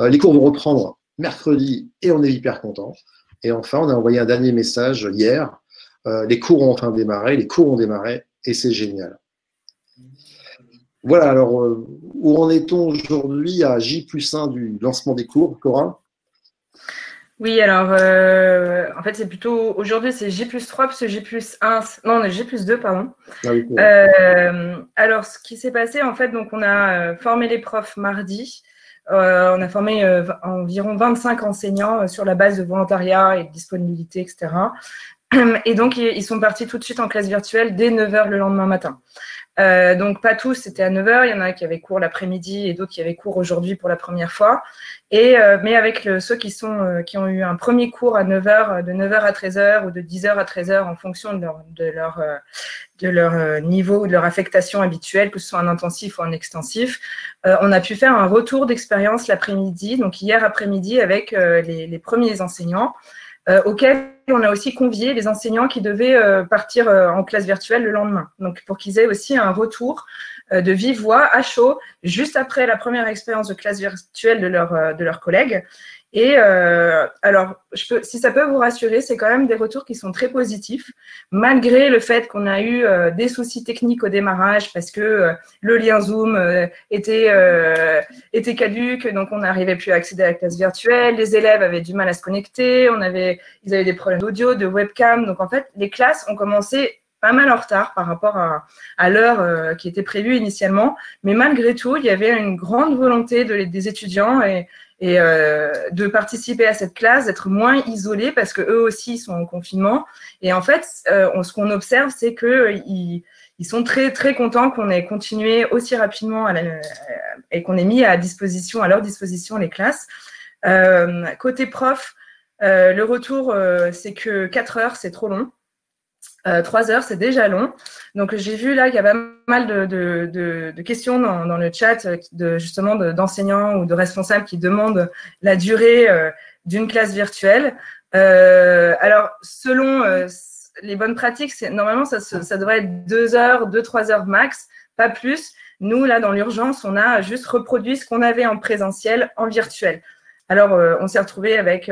Les cours vont reprendre mercredi et on est hyper content. Et enfin, on a envoyé un dernier message hier. Les cours ont enfin démarré, les cours ont démarré et c'est génial. Voilà, alors où en est-on aujourd'hui à J+1 du lancement des cours, Cora? Oui, alors en fait, c'est plutôt aujourd'hui, c'est J+3 parce que J+1, non, on est J+2, pardon. Ah oui, alors, ce qui s'est passé, en fait, donc on a formé les profs mardi. On a formé environ 25 enseignants sur la base de volontariat et de disponibilité, etc. Et donc, ils sont partis tout de suite en classe virtuelle dès 9h le lendemain matin. Donc, pas tous, c'était à 9h. Il y en a qui avaient cours l'après-midi et d'autres qui avaient cours aujourd'hui pour la première fois. Mais avec ceux qui ont eu un premier cours à 9h, de 9h à 13h ou de 10h à 13h en fonction de leur niveau, de leur affectation habituelle, que ce soit un intensif ou un extensif, on a pu faire un retour d'expérience l'après-midi, donc hier après-midi avec les premiers enseignants. auquel on a aussi convié les enseignants qui devaient partir en classe virtuelle le lendemain. Donc, pour qu'ils aient aussi un retour de vive voix, à chaud, juste après la première expérience de classe virtuelle de leurs collègues. Et alors, si ça peut vous rassurer, c'est quand même des retours qui sont très positifs, malgré le fait qu'on a eu des soucis techniques au démarrage parce que le lien Zoom était caduc, donc on n'arrivait plus à accéder à la classe virtuelle, les élèves avaient du mal à se connecter, ils avaient des problèmes d'audio, de webcam, donc en fait, les classes ont commencé pas mal en retard par rapport à l'heure qui était prévue initialement, mais malgré tout, il y avait une grande volonté des étudiants et de participer à cette classe, d'être moins isolés parce qu'eux aussi sont en confinement. Et en fait, ce qu'on observe, c'est qu'ils sont très, très contents qu'on ait continué aussi rapidement et qu'on ait mis à leur disposition les classes. Côté prof, le retour, c'est que 4 heures, c'est trop long. 3 heures, c'est déjà long. Donc, j'ai vu là qu'il y a pas mal de questions dans le chat, justement d'enseignants ou de responsables qui demandent la durée d'une classe virtuelle. Alors, selon les bonnes pratiques, normalement, ça devrait être 2 heures, 2-3 heures max, pas plus. Nous, là, dans l'urgence, on a juste reproduit ce qu'on avait en présentiel en virtuel. Alors, on s'est retrouvé avec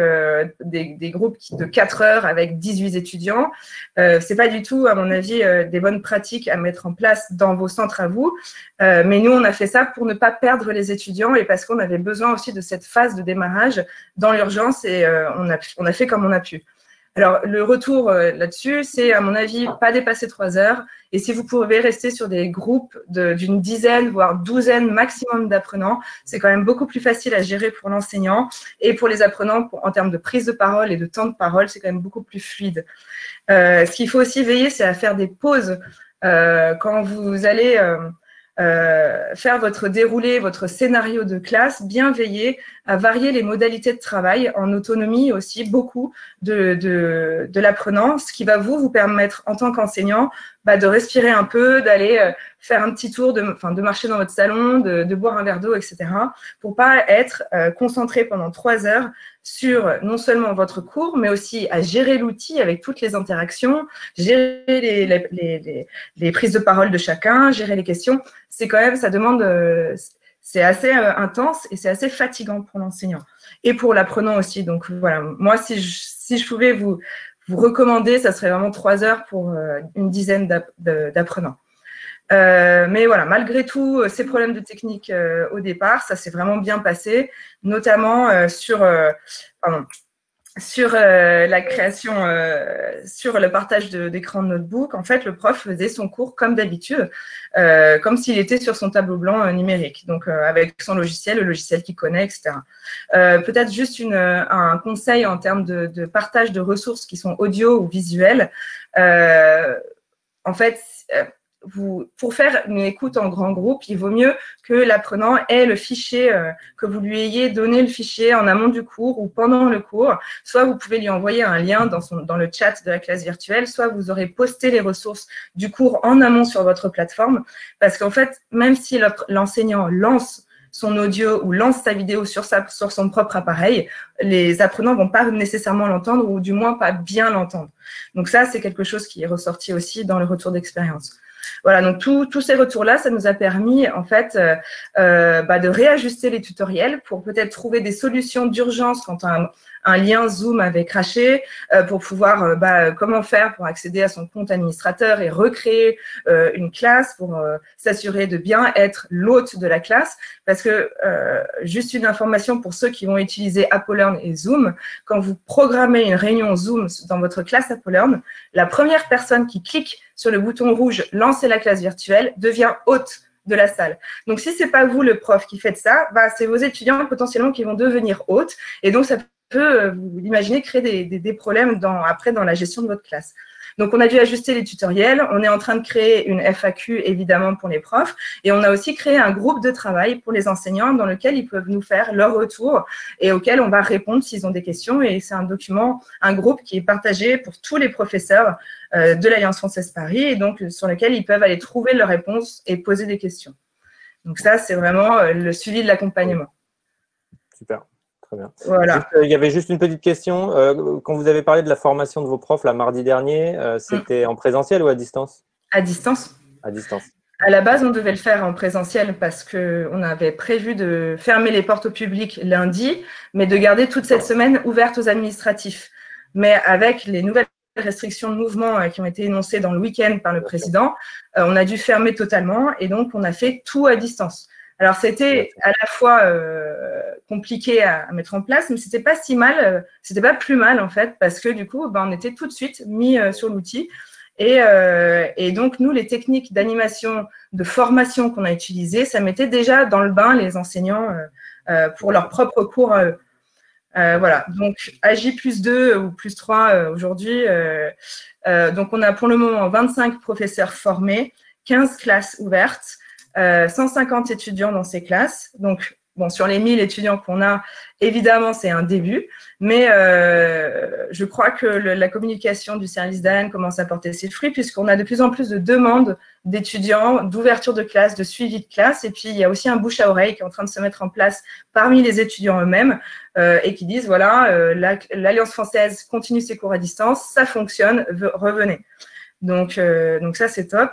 des groupes de 4 heures avec 18 étudiants. C'est pas du tout, à mon avis, des bonnes pratiques à mettre en place dans vos centres à vous. Mais nous, on a fait ça pour ne pas perdre les étudiants et parce qu'on avait besoin aussi de cette phase de démarrage dans l'urgence et on a fait comme on a pu. Alors, le retour là-dessus, c'est, à mon avis, pas dépasser 3 heures. Et si vous pouvez rester sur des groupes d'une dizaine, voire douzaine maximum d'apprenants, c'est quand même beaucoup plus facile à gérer pour l'enseignant et pour les apprenants en termes de prise de parole et de temps de parole, c'est quand même beaucoup plus fluide. Ce qu'il faut aussi veiller, c'est à faire des pauses quand vous allez faire votre déroulé, votre scénario de classe, bien veiller à varier les modalités de travail en autonomie aussi beaucoup de l'apprenant, ce qui va vous permettre en tant qu'enseignant de respirer un peu, d'aller faire un petit tour, de marcher dans votre salon, de boire un verre d'eau, etc. pour pas être concentré pendant 3 heures sur non seulement votre cours, mais aussi à gérer l'outil avec toutes les interactions, gérer les prises de parole de chacun, gérer les questions. C'est quand même, ça demande, c'est assez intense et c'est assez fatigant pour l'enseignant et pour l'apprenant aussi. Donc voilà, moi, si je pouvais vous recommander, ça serait vraiment 3 heures pour une dizaine d'apprenants. Mais voilà, malgré tout, ces problèmes de technique au départ, ça s'est vraiment bien passé, notamment sur la création, sur le partage d'écran de notebook. En fait, le prof faisait son cours comme d'habitude, comme s'il était sur son tableau blanc numérique, donc avec son logiciel, le logiciel qu'il connaît, etc. Peut-être juste un conseil en termes de partage de ressources qui sont audio ou visuelles. En fait, pour faire une écoute en grand groupe, il vaut mieux que l'apprenant ait le fichier, que vous lui ayez donné le fichier en amont du cours ou pendant le cours. Soit vous pouvez lui envoyer un lien dans le chat de la classe virtuelle, soit vous aurez posté les ressources du cours en amont sur votre plateforme. Parce qu'en fait, même si l'enseignant lance son audio ou lance sa vidéo sur son propre appareil, les apprenants ne vont pas nécessairement l'entendre ou du moins pas bien l'entendre. Donc ça, c'est quelque chose qui est ressorti aussi dans le retour d'expérience. Voilà, donc tous ces retours-là, ça nous a permis en fait de réajuster les tutoriels pour peut-être trouver des solutions d'urgence quand un lien Zoom avait craché, pour pouvoir comment faire pour accéder à son compte administrateur et recréer une classe pour s'assurer de bien être l'hôte de la classe. Parce que, juste une information pour ceux qui vont utiliser AppleLearn et Zoom, quand vous programmez une réunion Zoom dans votre classe AppleLearn, la première personne qui clique sur le bouton rouge « Lancer la classe virtuelle » devient hôte de la salle. Donc, si ce n'est pas vous, le prof, qui faites ça, c'est vos étudiants potentiellement qui vont devenir hôtes. Et donc, ça peut, vous imaginez, créer des problèmes après dans la gestion de votre classe. Donc, on a dû ajuster les tutoriels. On est en train de créer une FAQ, évidemment, pour les profs. Et on a aussi créé un groupe de travail pour les enseignants dans lequel ils peuvent nous faire leur retour et auquel on va répondre s'ils ont des questions. Et c'est un document, un groupe qui est partagé pour tous les professeurs de l'Alliance française Paris et donc sur lequel ils peuvent aller trouver leurs réponses et poser des questions. Donc ça, c'est vraiment le suivi de l'accompagnement. Super. Très bien. Voilà. Il y avait juste une petite question. Quand vous avez parlé de la formation de vos profs, la mardi dernier, c'était en présentiel ou à distance? À distance. À distance. À la base, on devait le faire en présentiel parce qu'on avait prévu de fermer les portes au public lundi, mais de garder toute cette semaine ouverte aux administratifs. Mais avec les nouvelles restrictions de mouvement qui ont été énoncées dans le week-end par le président, on a dû fermer totalement et donc on a fait tout à distance. Alors, c'était à la fois compliqué à mettre en place, mais c'était pas si mal, c'était pas plus mal en fait, parce que du coup, on était tout de suite mis sur l'outil. Et donc, nous, les techniques d'animation, de formation qu'on a utilisées, ça mettait déjà dans le bain les enseignants pour leurs propres cours. Voilà, donc à J+2 ou +3 aujourd'hui, donc on a pour le moment 25 professeurs formés, 15 classes ouvertes, 150 étudiants dans ces classes. Donc, bon, sur les 1000 étudiants qu'on a, évidemment, c'est un début, mais je crois que la communication du service d'AN commence à porter ses fruits puisqu'on a de plus en plus de demandes d'étudiants, d'ouverture de classe, de suivi de classe. Et puis, il y a aussi un bouche à oreille qui est en train de se mettre en place parmi les étudiants eux-mêmes et qui disent, voilà, l'Alliance française continue ses cours à distance, ça fonctionne, revenez. Donc ça, c'est top.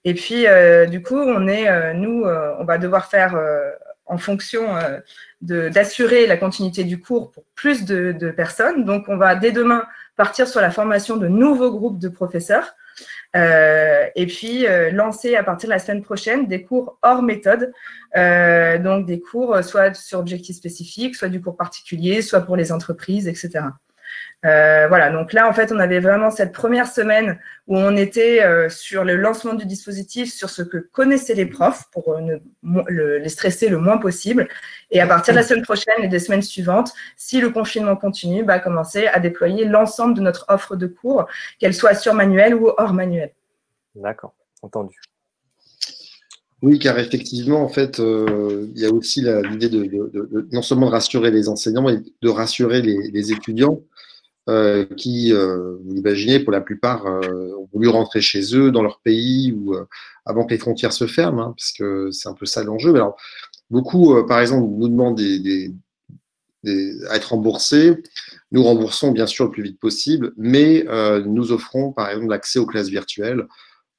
Et puis, du coup, on va devoir faire en fonction d'assurer la continuité du cours pour plus de personnes. Donc, on va dès demain partir sur la formation de nouveaux groupes de professeurs et puis lancer à partir de la semaine prochaine des cours hors méthode, donc des cours soit sur objectifs spécifiques, soit du cours particulier, soit pour les entreprises, etc. Voilà, donc là, en fait, on avait vraiment cette première semaine où on était sur le lancement du dispositif, sur ce que connaissaient les profs pour les stresser le moins possible. Et à partir de la semaine prochaine et des semaines suivantes, si le confinement continue, commencer à déployer l'ensemble de notre offre de cours, qu'elle soit sur manuel ou hors manuel. D'accord, entendu. Oui, car effectivement, en fait, il y a aussi l'idée de non seulement de rassurer les enseignants, mais de rassurer les étudiants. Qui, vous imaginez, pour la plupart, ont voulu rentrer chez eux, dans leur pays, ou avant que les frontières se ferment, hein, parce que c'est un peu ça l'enjeu. Mais alors, beaucoup, par exemple, nous demandent à être remboursés. Nous remboursons, bien sûr, le plus vite possible, mais nous offrons, par exemple, l'accès aux classes virtuelles.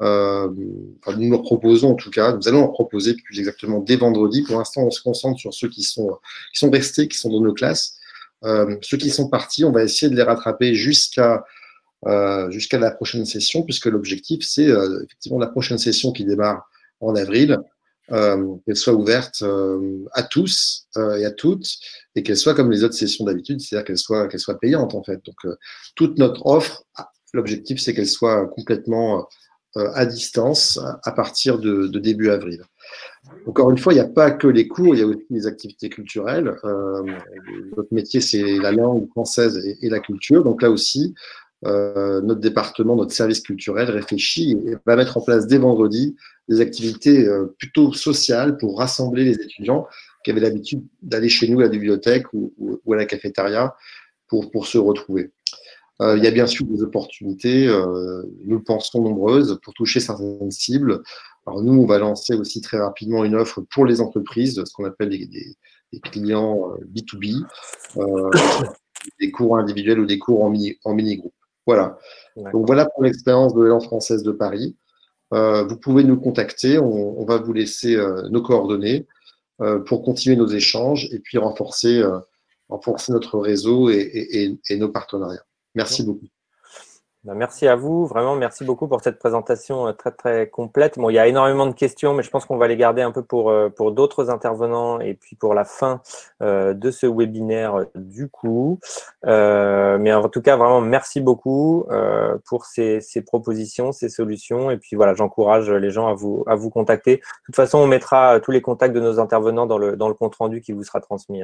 Nous leur proposons, en tout cas, nous allons leur proposer plus exactement dès vendredi. Pour l'instant, on se concentre sur ceux qui sont restés, qui sont dans nos classes. Ceux qui sont partis, on va essayer de les rattraper jusqu'à la prochaine session, puisque l'objectif, c'est effectivement la prochaine session qui démarre en avril, qu'elle soit ouverte à tous et à toutes, et qu'elle soit comme les autres sessions d'habitude, c'est-à-dire qu'elle soit payante, en fait. Donc, toute notre offre, l'objectif, c'est qu'elle soit complètement à distance à partir de début avril. Encore une fois, il n'y a pas que les cours, il y a aussi les activités culturelles. Notre métier, c'est la langue française et la culture. Donc là aussi, notre département, notre service culturel réfléchit et va mettre en place dès vendredi des activités plutôt sociales pour rassembler les étudiants qui avaient l'habitude d'aller chez nous à la bibliothèque ou à la cafétéria pour se retrouver. Il y a bien sûr des opportunités, nous le pensons nombreuses, pour toucher certaines cibles. Alors nous, on va lancer aussi très rapidement une offre pour les entreprises, ce qu'on appelle des clients B2B, des cours individuels ou des cours en mini-groupe. Voilà. Donc voilà pour l'expérience de l'Alliance française de Paris. Vous pouvez nous contacter, on va vous laisser nos coordonnées pour continuer nos échanges et puis renforcer notre réseau et nos partenariats. Merci beaucoup. Merci à vous, vraiment merci beaucoup pour cette présentation très très complète. Bon, il y a énormément de questions, mais je pense qu'on va les garder un peu pour d'autres intervenants et puis pour la fin de ce webinaire du coup. Mais en tout cas, vraiment merci beaucoup pour ces propositions, ces solutions. Et puis voilà, j'encourage les gens à vous contacter. De toute façon, on mettra tous les contacts de nos intervenants dans le compte rendu qui vous sera transmis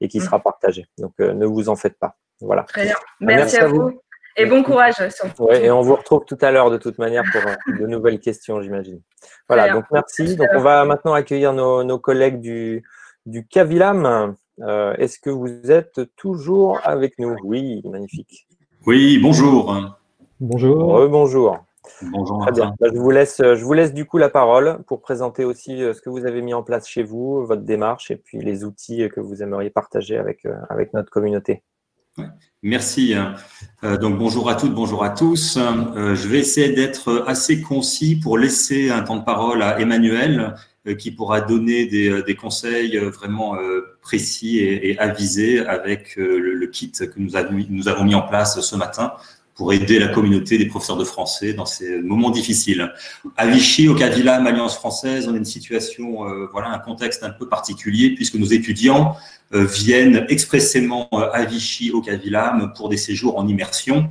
et qui sera partagé. Donc ne vous en faites pas. Voilà. Très bien. Merci à vous. Et bon courage. Ouais, et on vous retrouve tout à l'heure de toute manière pour de nouvelles questions, j'imagine. Voilà, donc merci. Donc on va maintenant accueillir nos collègues du Cavilam. Est-ce que vous êtes toujours avec nous? Oui, magnifique. Oui, bonjour. Bonjour. Bonjour. Bonjour Très bien. Martin. Je vous laisse du coup la parole pour présenter aussi ce que vous avez mis en place chez vous, votre démarche et puis les outils que vous aimeriez partager avec notre communauté. Ouais. Merci. Donc bonjour à toutes, bonjour à tous. Je vais essayer d'être assez concis pour laisser un temps de parole à Emmanuel qui pourra donner des conseils vraiment précis et avisés avec le kit que nous avons mis en place ce matin pour aider la communauté des professeurs de français dans ces moments difficiles. À Vichy, au Cavillam, Alliance française, on a une situation, voilà, un contexte un peu particulier puisque nos étudiants viennent expressément à Vichy, au Cavillam, pour des séjours en immersion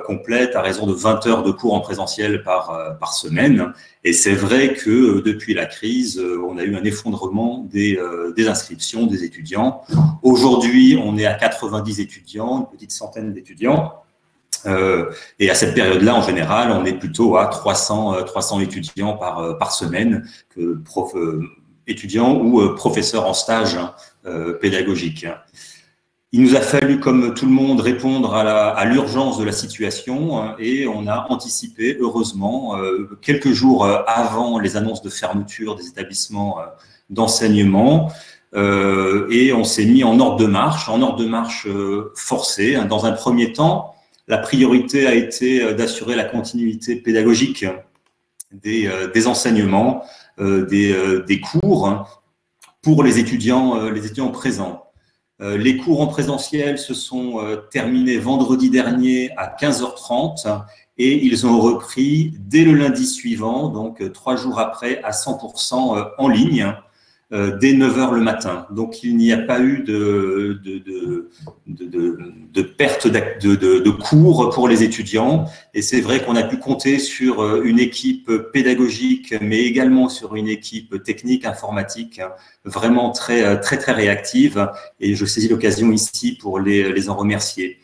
complète à raison de 20 heures de cours en présentiel par semaine. Et c'est vrai que depuis la crise, on a eu un effondrement des inscriptions des étudiants. Aujourd'hui, on est à 90 étudiants, une petite centaine d'étudiants. Et à cette période-là, en général, on est plutôt à 300 étudiants par semaine, étudiants ou professeurs en stage pédagogique. Il nous a fallu, comme tout le monde, répondre à l'urgence de la situation et on a anticipé, heureusement, quelques jours avant les annonces de fermeture des établissements d'enseignement. Et on s'est mis en ordre de marche forcé. Dans un premier temps, la priorité a été d'assurer la continuité pédagogique des enseignements, des cours pour les étudiants présents. Les cours en présentiel se sont terminés vendredi dernier à 15h30 et ils ont repris dès le lundi suivant, donc 3 jours après, à 100% en ligne. Dès 9h le matin. Donc, il n'y a pas eu de perte de cours pour les étudiants. Et c'est vrai qu'on a pu compter sur une équipe pédagogique, mais également sur une équipe technique, informatique, vraiment très réactive. Et je saisis l'occasion ici pour les en remercier.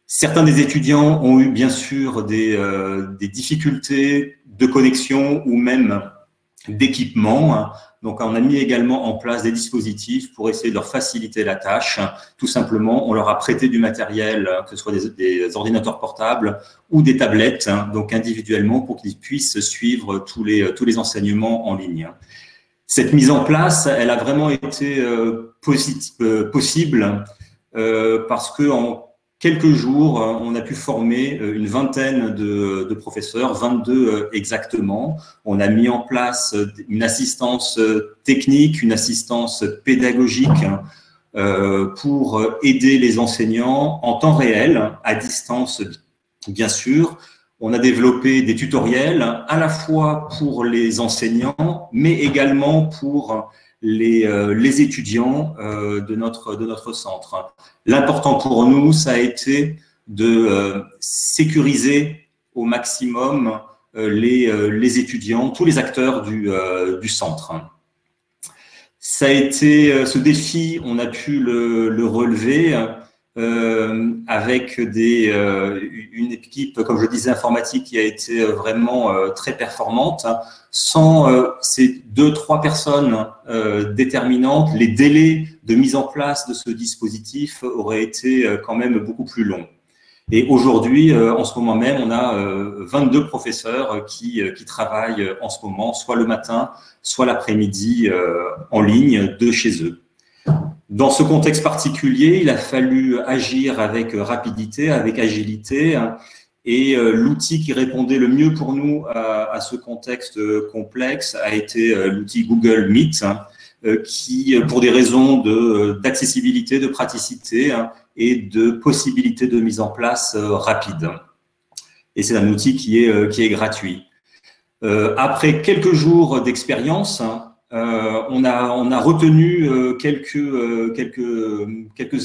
Certains des étudiants ont eu bien sûr des difficultés de connexion ou même d'équipement. Donc, on a mis également en place des dispositifs pour essayer de leur faciliter la tâche. Tout simplement, on leur a prêté du matériel, que ce soit des ordinateurs portables ou des tablettes, donc individuellement pour qu'ils puissent suivre tous les enseignements en ligne. Cette mise en place, elle a vraiment été possible parce que en quelques jours, on a pu former une vingtaine de professeurs, 22 exactement. On a mis en place une assistance technique, une assistance pédagogique pour aider les enseignants en temps réel, à distance bien sûr. On a développé des tutoriels à la fois pour les enseignants, mais également pour les étudiants de notre centre. L'important pour nous, ça a été de sécuriser au maximum les étudiants, tous les acteurs du centre. Ça a été ce défi, on a pu le relever avec une équipe, comme je disais, informatique qui a été vraiment très performante. Sans ces 2-3 personnes déterminantes, les délais de mise en place de ce dispositif auraient été quand même beaucoup plus longs. Et aujourd'hui, en ce moment même, on a 22 professeurs qui travaillent en ce moment, soit le matin, soit l'après-midi en ligne de chez eux. Dans ce contexte particulier, il a fallu agir avec rapidité, avec agilité, et l'outil qui répondait le mieux pour nous à ce contexte complexe a été l'outil Google Meet, qui, pour des raisons d'accessibilité, de praticité et de possibilité de mise en place rapide. Et c'est un outil qui est gratuit. Après quelques jours d'expérience, on a retenu quelques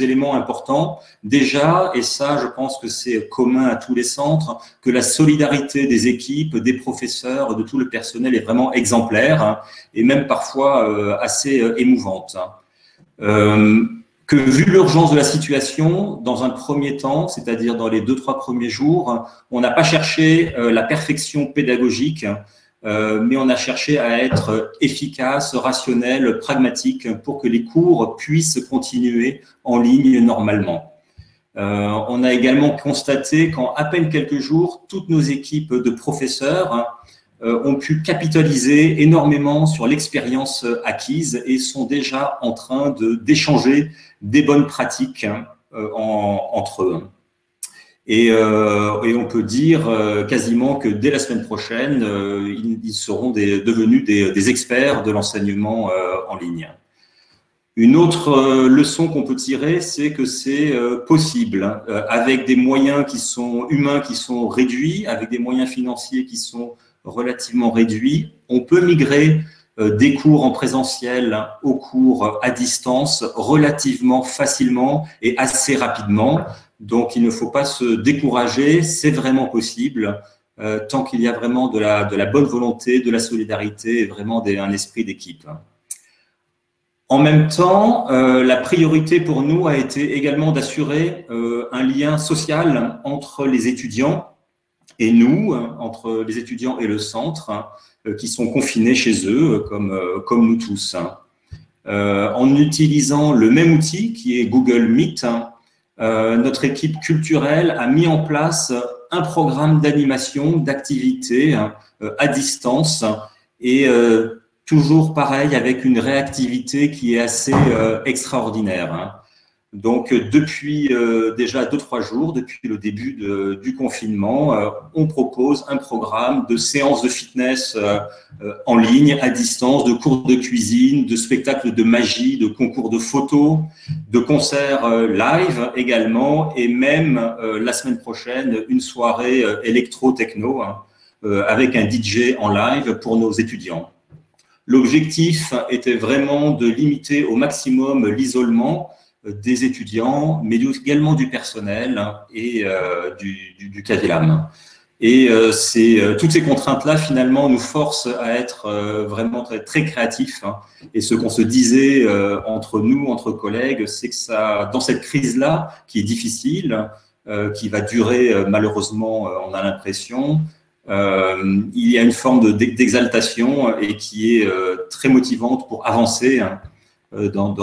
éléments importants. Déjà, et ça, je pense que c'est commun à tous les centres, que la solidarité des équipes, des professeurs, de tout le personnel est vraiment exemplaire et même parfois assez émouvante. Que vu l'urgence de la situation, dans un premier temps, c'est-à-dire dans les 2-3 premiers jours, on n'a pas cherché la perfection pédagogique, mais on a cherché à être efficace, rationnel, pragmatique pour que les cours puissent continuer en ligne normalement. On a également constaté qu'en à peine quelques jours, toutes nos équipes de professeurs ont pu capitaliser énormément sur l'expérience acquise et sont déjà en train d'échanger des bonnes pratiques entre eux. Et on peut dire quasiment que dès la semaine prochaine, ils seront devenus des experts de l'enseignement en ligne. Une autre leçon qu'on peut tirer, c'est que c'est possible, avec des moyens humains qui sont réduits, avec des moyens financiers qui sont relativement réduits, on peut migrer des cours en présentiel aux cours à distance relativement facilement et assez rapidement. Donc, il ne faut pas se décourager, c'est vraiment possible, tant qu'il y a vraiment de la bonne volonté, de la solidarité et vraiment un esprit d'équipe. En même temps, la priorité pour nous a été également d'assurer un lien social entre les étudiants et nous, entre les étudiants et le centre, qui sont confinés chez eux, comme nous tous. En utilisant le même outil qui est Google Meet, notre équipe culturelle a mis en place un programme d'animation, d'activité à distance et toujours pareil avec une réactivité qui est assez extraordinaire. Donc, depuis déjà 2-3 jours, depuis le début du confinement, on propose un programme de séances de fitness en ligne, à distance, de cours de cuisine, de spectacles de magie, de concours de photos, de concerts live également, et même la semaine prochaine, une soirée électro-techno avec un DJ en live pour nos étudiants. L'objectif était vraiment de limiter au maximum l'isolement des étudiants, mais également du personnel et du CAVILAM. Et toutes ces contraintes-là, finalement, nous forcent à être vraiment très, très créatifs. Et ce qu'on se disait entre nous, entre collègues, c'est que dans cette crise-là, qui est difficile, qui va durer malheureusement, on a l'impression, il y a une forme d'exaltation et qui est très motivante pour avancer dans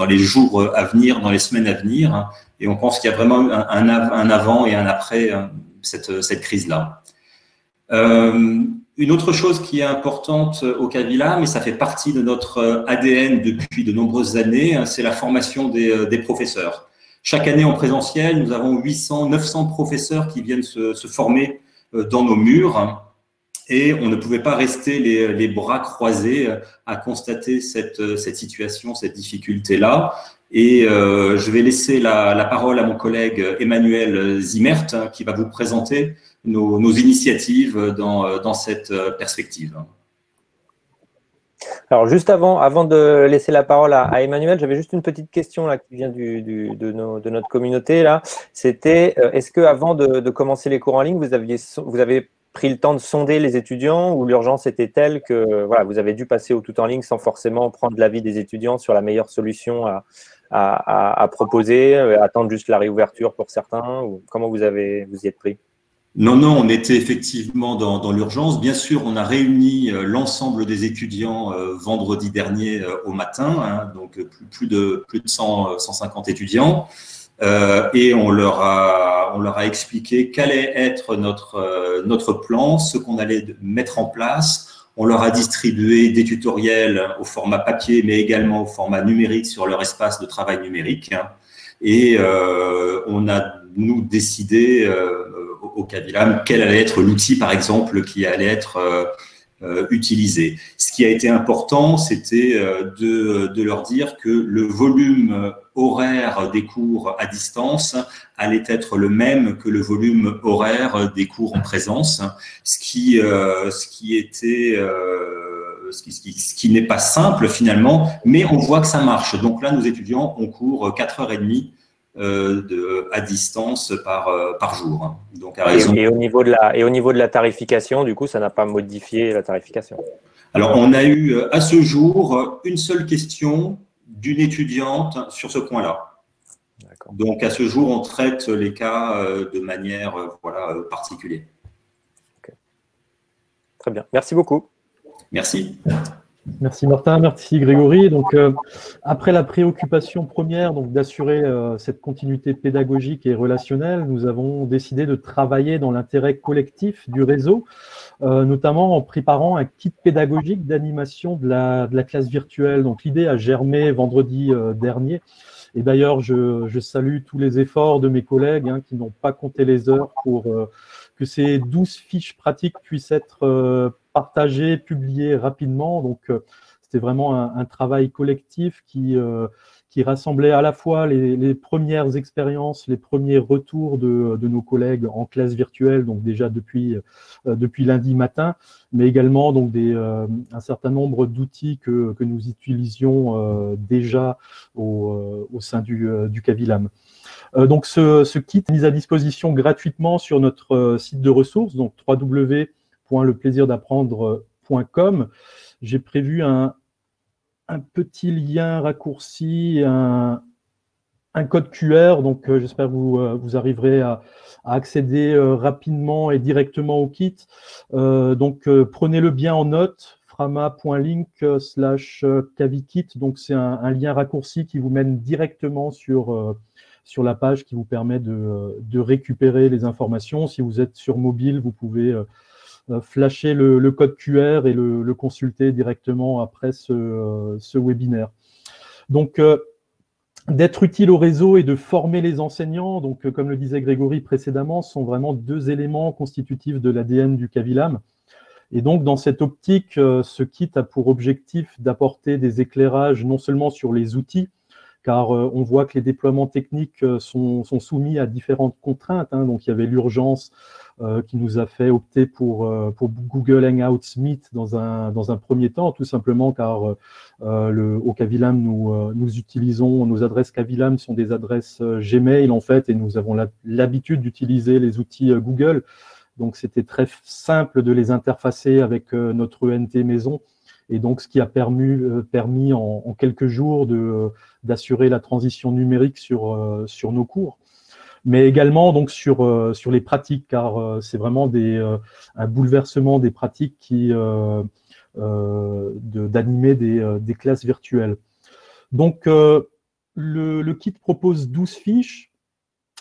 les jours à venir, dans les semaines à venir. Et on pense qu'il y a vraiment un avant et un après cette crise-là. Une autre chose qui est importante au CAVILAM, mais ça fait partie de notre ADN depuis de nombreuses années, c'est la formation des professeurs. Chaque année en présentiel, nous avons 800-900 professeurs qui viennent se former dans nos murs. Et on ne pouvait pas rester les bras croisés à constater cette situation, cette difficulté-là. Et je vais laisser la parole à mon collègue Emmanuel Zimmert qui va vous présenter nos initiatives dans cette perspective. Alors, juste avant de laisser la parole à Emmanuel, j'avais juste une petite question là, qui vient de notre communauté. Là. C'était, est-ce qu'avant de commencer les cours en ligne, vous avez pris le temps de sonder les étudiants ou l'urgence était telle que voilà, vous avez dû passer au tout en ligne sans forcément prendre l'avis des étudiants sur la meilleure solution à proposer, attendre juste la réouverture pour certains ou comment vous y êtes pris? Non, on était effectivement dans l'urgence. Bien sûr, on a réuni l'ensemble des étudiants vendredi dernier au matin, donc plus de 150 étudiants. Et on leur a expliqué quel allait être notre plan, ce qu'on allait mettre en place. On leur a distribué des tutoriels au format papier, mais également au format numérique sur leur espace de travail numérique. Et on a, nous, décidé au CAVILAM quel allait être l'outil, par exemple, qui allait être utilisé. Ce qui a été important, c'était de leur dire que le volume horaire des cours à distance allait être le même que le volume horaire des cours en présence, ce qui n'est pas simple finalement, mais on voit que ça marche. Donc là, nos étudiants ont cours 4h30 à distance par jour. Donc, et au niveau de la tarification, du coup, ça n'a pas modifié la tarification? Alors, on a eu à ce jour une seule question d'une étudiante sur ce point-là. Donc, à ce jour, on traite les cas de manière particulière. Okay. Très bien. Merci beaucoup. Merci. Merci Martin, merci Grégory. Donc, après la préoccupation première d'assurer cette continuité pédagogique et relationnelle, nous avons décidé de travailler dans l'intérêt collectif du réseau, notamment en préparant un kit pédagogique d'animation de la classe virtuelle. Donc, l'idée a germé vendredi dernier. Et d'ailleurs, je salue tous les efforts de mes collègues qui n'ont pas compté les heures pour que ces 12 fiches pratiques puissent être partagées, publiées rapidement. Donc, c'était vraiment un travail collectif qui rassemblait à la fois les premières expériences, les premiers retours de nos collègues en classe virtuelle, donc déjà depuis lundi matin, mais également donc un certain nombre d'outils que nous utilisions déjà au sein du Cavilam. Donc ce kit est mis à disposition gratuitement sur notre site de ressources, donc www.leplaisirdapprendre.com. J'ai prévu un petit lien raccourci, un code QR, donc j'espère que vous arriverez à accéder rapidement et directement au kit. Donc prenez-le bien en note, frama.link/cavikit, donc c'est un lien raccourci qui vous mène directement sur la page qui vous permet de récupérer les informations. Si vous êtes sur mobile, vous pouvez flasher le code QR et le consulter directement après ce webinaire. Donc, d'être utile au réseau et de former les enseignants, donc comme le disait Grégory précédemment, sont vraiment deux éléments constitutifs de l'ADN du Cavilam. Et donc, dans cette optique, ce kit a pour objectif d'apporter des éclairages non seulement sur les outils, car on voit que les déploiements techniques sont soumis à différentes contraintes. Donc, il y avait l'urgence qui nous a fait opter pour Google Hangouts Meet dans un premier temps, tout simplement car au Cavilam, nous utilisons, nos adresses Cavilam sont des adresses Gmail en fait, et nous avons l'habitude d'utiliser les outils Google. Donc, c'était très simple de les interfacer avec notre ENT maison. Et donc, ce qui a permis en quelques jours d'assurer la transition numérique sur nos cours. Mais également donc sur les pratiques, car c'est vraiment un bouleversement des pratiques d'animer des classes virtuelles. Donc, le kit propose 12 fiches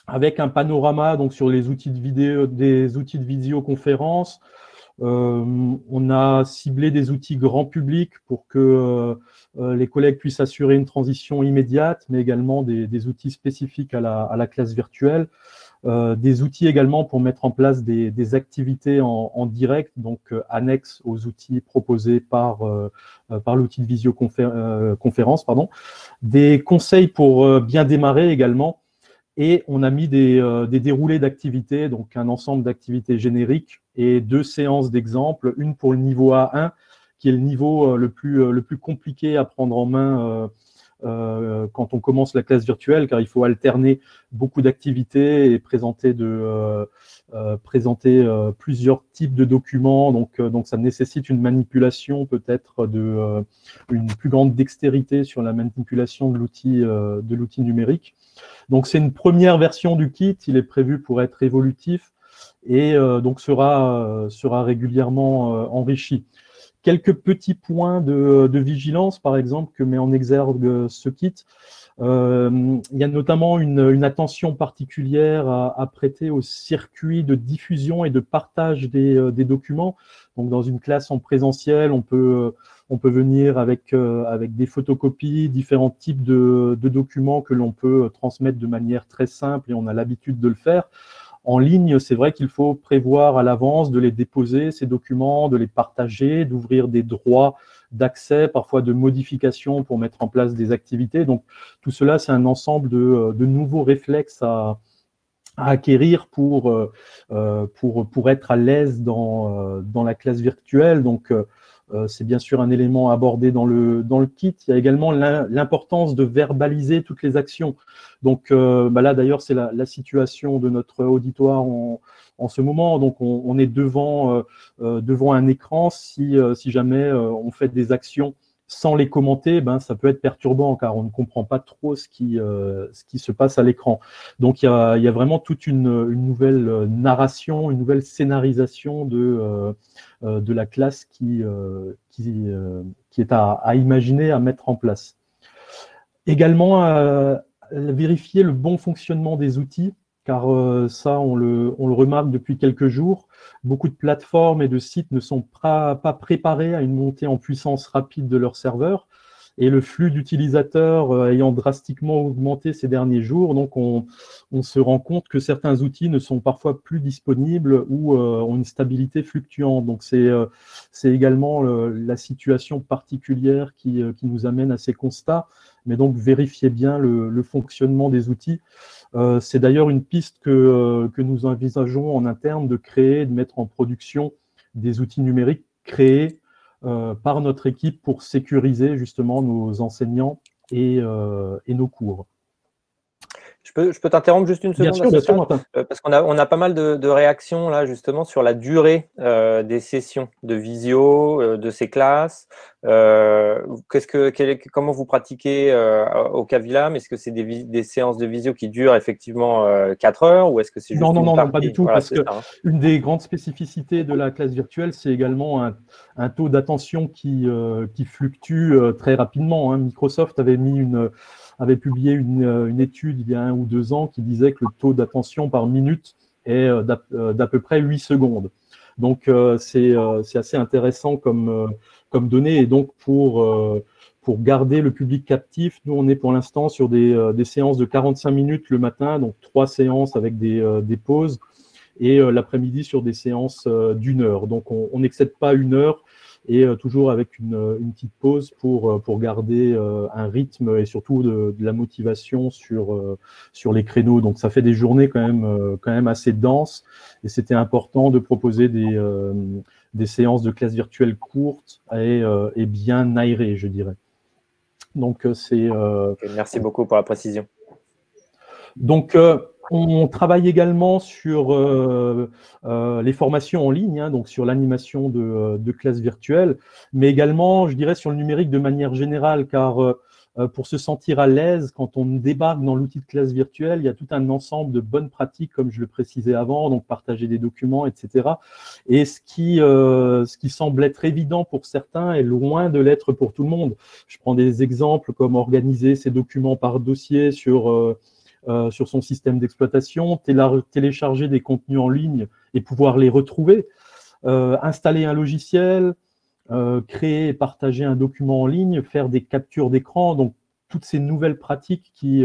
avec un panorama donc, sur les outils de vidéo, des outils de visioconférence. On a ciblé des outils grand public pour que les collègues puissent assurer une transition immédiate, mais également des outils spécifiques à la classe virtuelle, des outils également pour mettre en place des activités en direct, donc annexes aux outils proposés par l'outil de visioconférence, des conseils pour bien démarrer également. Et on a mis des déroulés d'activités, donc un ensemble d'activités génériques et 2 séances d'exemples, une pour le niveau A1, qui est le niveau le plus compliqué à prendre en main quand on commence la classe virtuelle, car il faut alterner beaucoup d'activités et présenter plusieurs types de documents. Donc ça nécessite une manipulation, peut-être une plus grande dextérité sur la manipulation de l'outil numérique. Donc, c'est une première version du kit. Il est prévu pour être évolutif et donc sera régulièrement enrichi. Quelques petits points de vigilance, par exemple, que met en exergue ce kit. Il y a notamment une attention particulière à prêter au circuit de diffusion et de partage des documents. Donc, dans une classe en présentiel, on peut venir avec des photocopies, différents types de documents que l'on peut transmettre de manière très simple et on a l'habitude de le faire. En ligne, c'est vrai qu'il faut prévoir à l'avance de les déposer, ces documents, de les partager, d'ouvrir des droits d'accès, parfois de modification pour mettre en place des activités. Donc, tout cela, c'est un ensemble de nouveaux réflexes à acquérir pour être à l'aise dans la classe virtuelle. Donc, c'est bien sûr un élément abordé dans le kit. Il y a également l'importance de verbaliser toutes les actions. Donc là, d'ailleurs, c'est la situation de notre auditoire en ce moment. Donc, on est devant un écran si jamais on fait des actions sans les commenter, ça peut être perturbant car on ne comprend pas trop ce qui se passe à l'écran. Donc il y a vraiment toute une nouvelle narration, une nouvelle scénarisation de la classe qui est à imaginer, à mettre en place. Également, vérifier le bon fonctionnement des outils, car ça, on le remarque depuis quelques jours. Beaucoup de plateformes et de sites ne sont pas préparés à une montée en puissance rapide de leurs serveurs. Et le flux d'utilisateurs ayant drastiquement augmenté ces derniers jours, donc on se rend compte que certains outils ne sont parfois plus disponibles ou ont une stabilité fluctuante. Donc c'est également la situation particulière qui nous amène à ces constats. Mais donc vérifiez bien le fonctionnement des outils. C'est d'ailleurs une piste que nous envisageons en interne de créer, de mettre en production des outils numériques créés par notre équipe pour sécuriser justement nos enseignants et nos cours. Je peux t'interrompre juste une seconde? Bien sûr, Martin. Parce qu'on a pas mal de réactions là justement sur la durée des sessions de visio de ces classes. Comment vous pratiquez au Cavilam? Est-ce que c'est des séances de visio qui durent effectivement 4 heures ou est-ce que c'est juste Non, pas du tout, voilà, parce que une des grandes spécificités de la classe virtuelle, c'est également un taux d'attention qui fluctue très rapidement. Hein. Microsoft avait publié une étude il y a 1 ou 2 ans qui disait que le taux d'attention par minute est d'à peu près 8 secondes. Donc, c'est assez intéressant comme donnée. Et donc, pour garder le public captif, nous, on est pour l'instant sur des séances de 45 minutes le matin, donc 3 séances avec des pauses, et l'après-midi sur des séances d'1 heure. Donc, on n'excède pas 1 heure, et toujours avec une petite pause pour garder un rythme et surtout de la motivation sur les créneaux. Donc ça fait des journées quand même assez denses, et c'était important de proposer des séances de classe virtuelle courtes et bien aérées, je dirais. Donc c'est merci beaucoup pour la précision. Donc on travaille également sur les formations en ligne, hein, donc sur l'animation de classes virtuelles, mais également, je dirais, sur le numérique de manière générale, car pour se sentir à l'aise, quand on débarque dans l'outil de classe virtuelle, il y a tout un ensemble de bonnes pratiques, comme je le précisais avant, donc partager des documents, etc. Et ce qui semble être évident pour certains est loin de l'être pour tout le monde. Je prends des exemples comme organiser ces documents par dossier sur son système d'exploitation, télécharger des contenus en ligne et pouvoir les retrouver, installer un logiciel, créer et partager un document en ligne, faire des captures d'écran, donc toutes ces nouvelles pratiques qui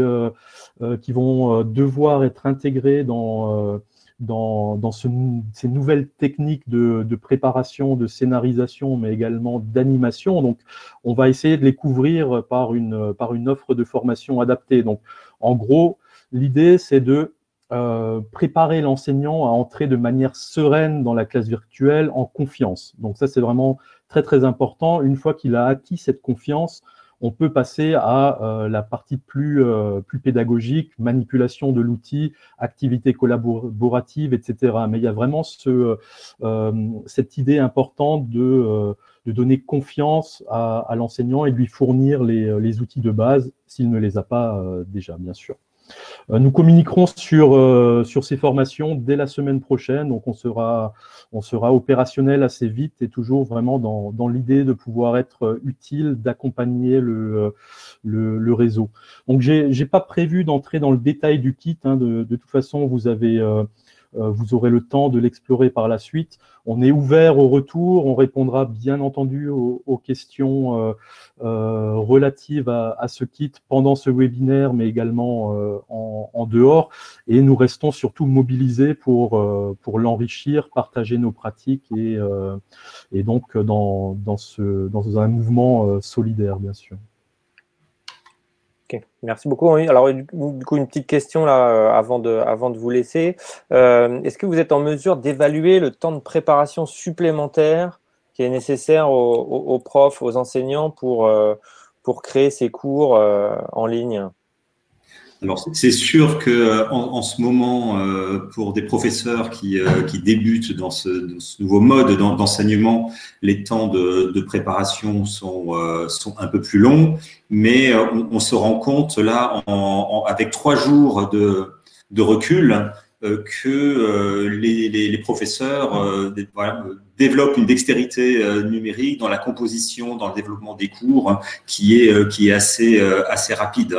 vont devoir être intégrées dans ces nouvelles techniques de préparation, de scénarisation, mais également d'animation. Donc, on va essayer de les couvrir par une offre de formation adaptée. Donc, en gros, l'idée, c'est de préparer l'enseignant à entrer de manière sereine dans la classe virtuelle en confiance. Donc ça, c'est vraiment très, très important. Une fois qu'il a acquis cette confiance, on peut passer à la partie plus pédagogique, manipulation de l'outil, activité collaborative, etc. Mais il y a vraiment cette idée importante de donner confiance à l'enseignant et de lui fournir les outils de base s'il ne les a pas déjà, bien sûr. Nous communiquerons sur ces formations dès la semaine prochaine, donc on sera opérationnel assez vite et toujours vraiment dans l'idée de pouvoir être utile, d'accompagner le réseau. Donc, j'ai pas prévu d'entrer dans le détail du kit, hein, de toute façon, vous aurez le temps de l'explorer par la suite. On est ouvert au retour, on répondra bien entendu aux questions relatives à ce kit pendant ce webinaire, mais également en dehors. Et nous restons surtout mobilisés pour l'enrichir, partager nos pratiques et donc dans un mouvement solidaire, bien sûr. Okay. Merci beaucoup. Alors, du coup, une petite question là, avant de vous laisser. Est-ce que vous êtes en mesure d'évaluer le temps de préparation supplémentaire qui est nécessaire aux profs, aux enseignants pour créer ces cours en ligne? Alors, c'est sûr que en ce moment, pour des professeurs qui débutent dans ce nouveau mode d'enseignement, les temps de préparation sont un peu plus longs, mais on se rend compte là, avec 3 jours de recul, que les professeurs développent une dextérité numérique dans la composition, dans le développement des cours, qui est assez rapide.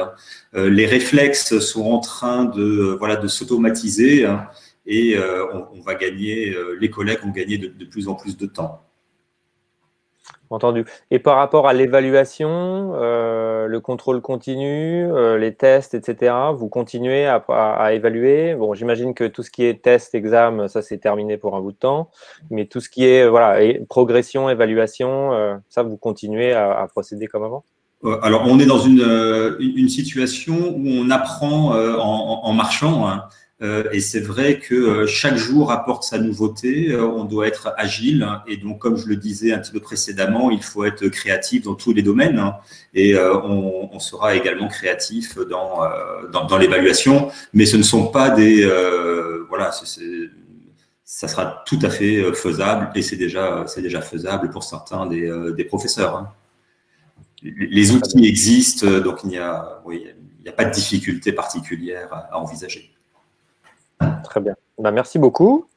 Les réflexes sont en train de s'automatiser, et on va gagner, les collègues vont gagner de plus en plus de temps. Entendu. Et par rapport à l'évaluation, le contrôle continu, les tests, etc., vous continuez à évaluer. Bon, j'imagine que tout ce qui est test, examen, ça c'est terminé pour un bout de temps, mais tout ce qui est progression, évaluation, ça vous continuez à procéder comme avant? Alors, on est dans une situation où on apprend en marchant, hein. Et c'est vrai que chaque jour apporte sa nouveauté, on doit être agile, et donc comme je le disais un petit peu précédemment, il faut être créatif dans tous les domaines, hein, et on sera également créatif dans l'évaluation, mais ce ne sont pas des… ça sera tout à fait faisable, et c'est déjà faisable pour certains des professeurs, hein. Les outils existent, donc il n'y a pas de difficulté particulière à envisager. Très bien. Merci beaucoup.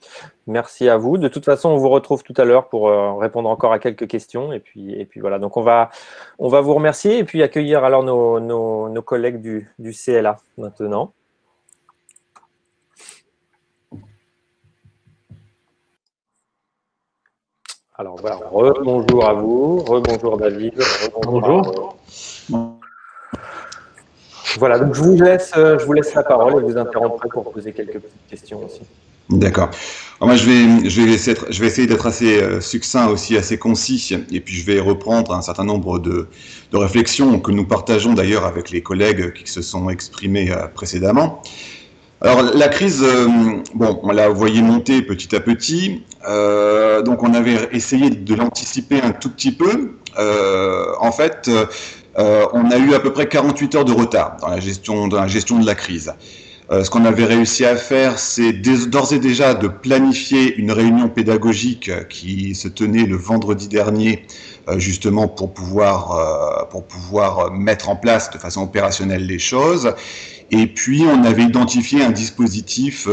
Merci à vous. De toute façon, on vous retrouve tout à l'heure pour répondre encore à quelques questions. Et puis voilà. Donc, on va vous remercier et puis accueillir alors nos collègues du CLA maintenant. Alors voilà, rebonjour à vous, rebonjour David, rebonjour. Voilà, donc je vous laisse la parole et vous interromprai pour poser quelques petites questions aussi. D'accord. Moi, je vais essayer d'être assez succinct aussi, assez concis, et puis je vais reprendre un certain nombre de réflexions que nous partageons d'ailleurs avec les collègues qui se sont exprimés précédemment. Alors, la crise, on l'a voyé monter petit à petit, donc on avait essayé de l'anticiper un tout petit peu. En fait, on a eu à peu près 48 heures de retard dans la gestion de la crise. Ce qu'on avait réussi à faire, c'est d'ores et déjà de planifier une réunion pédagogique qui se tenait le vendredi dernier, justement pour pouvoir mettre en place de façon opérationnelle les choses. Et puis, on avait identifié un dispositif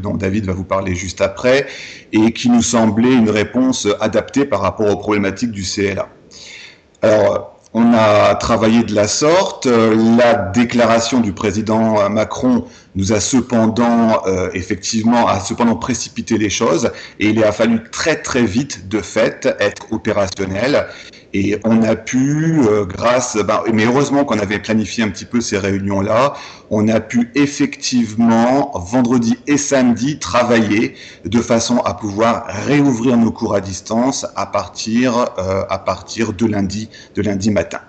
dont David va vous parler juste après, et qui nous semblait une réponse adaptée par rapport aux problématiques du CLA. Alors, on a travaillé de la sorte. La déclaration du président Macron nous a cependant précipité les choses, et il a fallu très très vite de fait être opérationnel. Et on a pu, mais heureusement qu'on avait planifié un petit peu ces réunions-là, on a pu effectivement, vendredi et samedi, travailler de façon à pouvoir réouvrir nos cours à distance à partir de lundi matin.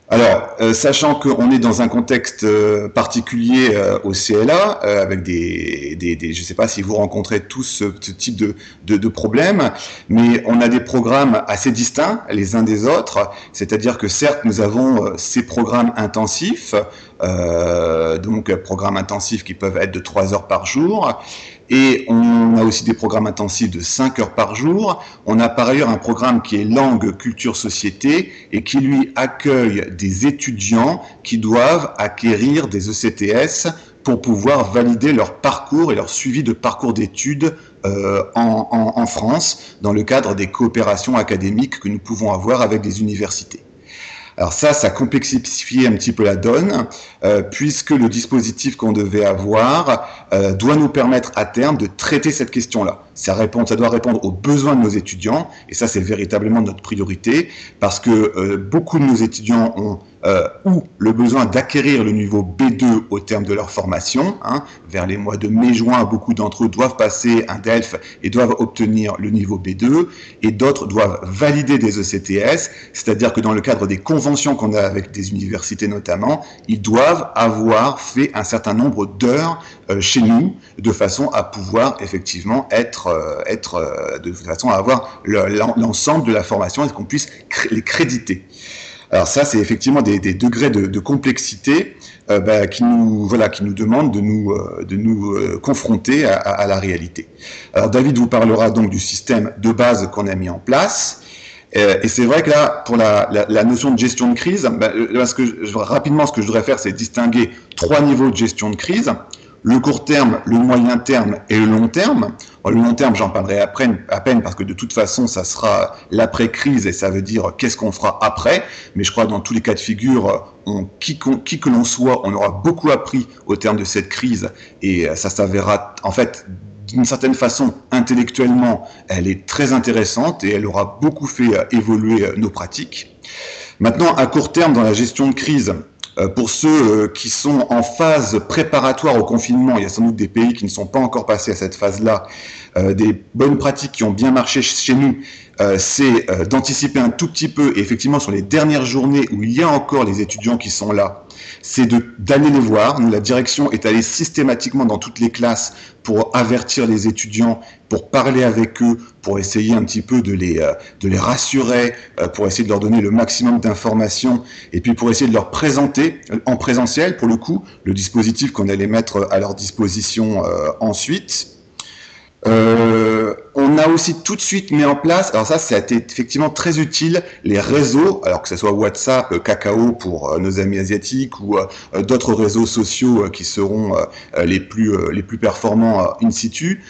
Alors, sachant qu'on est dans un contexte particulier au CLA, avec je ne sais pas si vous rencontrez tous ce type de problèmes, mais on a des programmes assez distincts les uns des autres, c'est-à-dire que certes, nous avons ces programmes intensifs, donc programmes intensifs qui peuvent être de 3 heures par jour, et on a aussi des programmes intensifs de 5 heures par jour. On a par ailleurs un programme qui est langue, culture, société et qui lui accueille des étudiants qui doivent acquérir des ECTS pour pouvoir valider leur parcours et leur suivi de parcours d'études en France dans le cadre des coopérations académiques que nous pouvons avoir avec des universités. Alors ça complexifié un petit peu la donne, puisque le dispositif qu'on devait avoir doit nous permettre à terme de traiter cette question-là. Ça doit répondre aux besoins de nos étudiants, et ça c'est véritablement notre priorité, parce que beaucoup de nos étudiants ont ou le besoin d'acquérir le niveau B2 au terme de leur formation, vers les mois de mai-juin, beaucoup d'entre eux doivent passer un DELF et doivent obtenir le niveau B2, et d'autres doivent valider des ECTS, c'est-à-dire que dans le cadre des conventions qu'on a avec des universités notamment, ils doivent avoir fait un certain nombre d'heures chez nous, de façon à pouvoir effectivement de façon à avoir l'ensemble de la formation et qu'on puisse les créditer. Alors ça, c'est effectivement des degrés de complexité qui nous demandent de nous confronter à la réalité. Alors David vous parlera donc du système de base qu'on a mis en place. Et c'est vrai que là, pour la notion de gestion de crise, rapidement, ce que je voudrais faire, c'est distinguer 3 niveaux de gestion de crise. Le court terme, le moyen terme et le long terme. Le long terme, j'en parlerai après, à peine, parce que de toute façon, ça sera l'après-crise et ça veut dire qu'est-ce qu'on fera après. Mais je crois que dans tous les cas de figure, qui que l'on soit, on aura beaucoup appris au terme de cette crise et ça s'avérera, en fait, d'une certaine façon, intellectuellement, elle est très intéressante et elle aura beaucoup fait évoluer nos pratiques. Maintenant, à court terme, dans la gestion de crise, pour ceux qui sont en phase préparatoire au confinement, il y a sans doute des pays qui ne sont pas encore passés à cette phase-là, des bonnes pratiques qui ont bien marché chez nous, c'est d'anticiper un tout petit peu, et effectivement sur les dernières journées où il y a encore les étudiants qui sont là, c'est d'aller les voir. Nous, la direction est allée systématiquement dans toutes les classes pour avertir les étudiants, pour parler avec eux, pour essayer un petit peu de les rassurer, pour essayer de leur donner le maximum d'informations, et puis pour essayer de leur présenter en présentiel, pour le coup, le dispositif qu'on allait mettre à leur disposition ensuite. On a aussi tout de suite mis en place, alors ça a été effectivement très utile, les réseaux, alors que ce soit WhatsApp, Kakao pour nos amis asiatiques ou d'autres réseaux sociaux qui seront les plus performants in situ.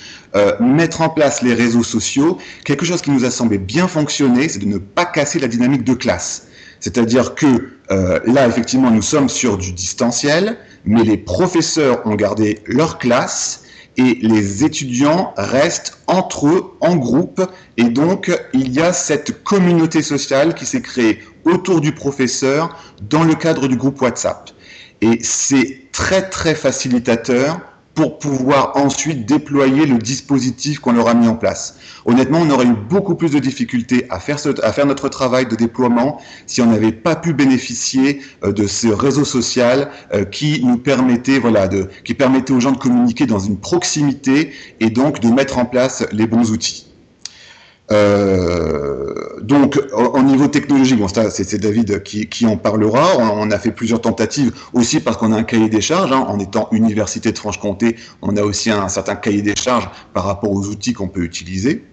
Mettre en place les réseaux sociaux, quelque chose qui nous a semblé bien fonctionner, c'est de ne pas casser la dynamique de classe. C'est-à-dire que là, effectivement, nous sommes sur du distanciel, mais les professeurs ont gardé leur classe et les étudiants restent entre eux, en groupe, et donc il y a cette communauté sociale qui s'est créée autour du professeur dans le cadre du groupe WhatsApp. Et c'est très très facilitateur pour pouvoir ensuite déployer le dispositif qu'on leur a mis en place. Honnêtement, on aurait eu beaucoup plus de difficultés à faire notre travail de déploiement si on n'avait pas pu bénéficier de ce réseau social qui nous permettait, qui permettait aux gens de communiquer dans une proximité et donc de mettre en place les bons outils. Donc, au niveau technologique, bon, c'est David qui en parlera. On a fait plusieurs tentatives aussi parce qu'on a un cahier des charges. En étant Université de Franche-Comté, on a aussi un certain cahier des charges par rapport aux outils qu'on peut utiliser.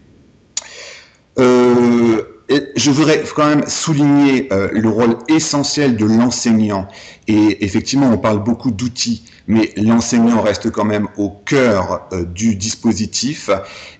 Et je voudrais quand même souligner le rôle essentiel de l'enseignant. Et effectivement, on parle beaucoup d'outils, mais l'enseignant reste quand même au cœur du dispositif.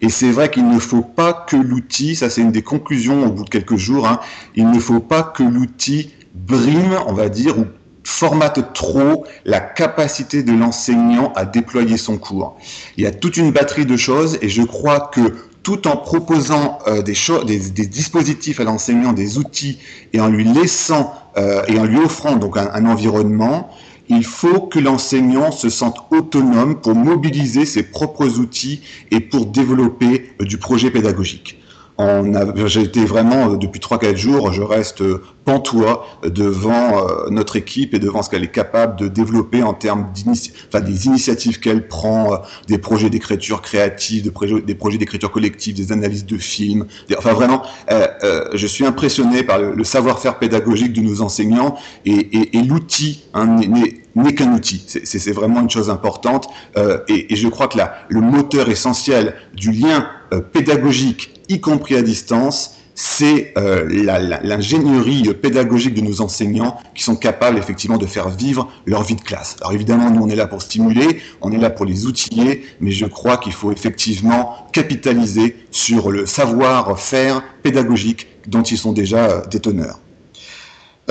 Et c'est vrai qu'il ne faut pas que l'outil, ça c'est une des conclusions au bout de quelques jours, il ne faut pas que l'outil brime, on va dire, ou formate trop la capacité de l'enseignant à déployer son cours. Il y a toute une batterie de choses et je crois que tout en proposant des dispositifs à l'enseignant, des outils, et en lui laissant et en lui offrant donc un environnement, il faut que l'enseignant se sente autonome pour mobiliser ses propres outils et pour développer du projet pédagogique. J'ai été vraiment, depuis 3-4 jours, je reste pantois devant notre équipe et devant ce qu'elle est capable de développer en termes des initiatives qu'elle prend, des projets d'écriture créative, des projets d'écriture collective, des analyses de films. Vraiment, je suis impressionné par le savoir-faire pédagogique de nos enseignants et l'outil n'est qu'un outil. C'est vraiment une chose importante et je crois que le moteur essentiel du lien pédagogique, y compris à distance, c'est l'ingénierie pédagogique de nos enseignants qui sont capables effectivement de faire vivre leur vie de classe. Alors évidemment, nous on est là pour stimuler, on est là pour les outiller, mais je crois qu'il faut effectivement capitaliser sur le savoir-faire pédagogique dont ils sont déjà déteneurs.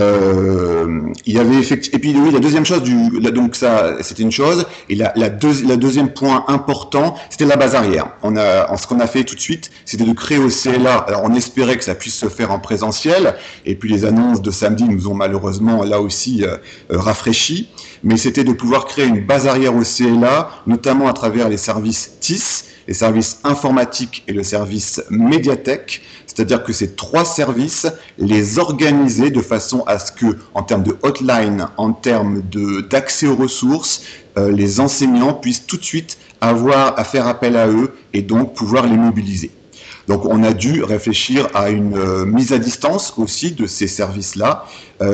Il y avait et puis oui, la deuxième chose donc ça c'était une chose, et la deuxième point important, c'était la base arrière. Ce qu'on a fait tout de suite, c'était de créer au CLA. Alors on espérait que ça puisse se faire en présentiel, et puis les annonces de samedi nous ont malheureusement là aussi rafraîchi, mais c'était de pouvoir créer une base arrière au CLA, notamment à travers les services TIS, les services informatiques et le service médiathèque, c'est-à-dire que ces 3 services, les organiser de façon à ce que, en termes de hotline, en termes d'accès aux ressources, les enseignants puissent tout de suite avoir à faire appel à eux et donc pouvoir les mobiliser. Donc, on a dû réfléchir à une mise à distance aussi de ces services-là,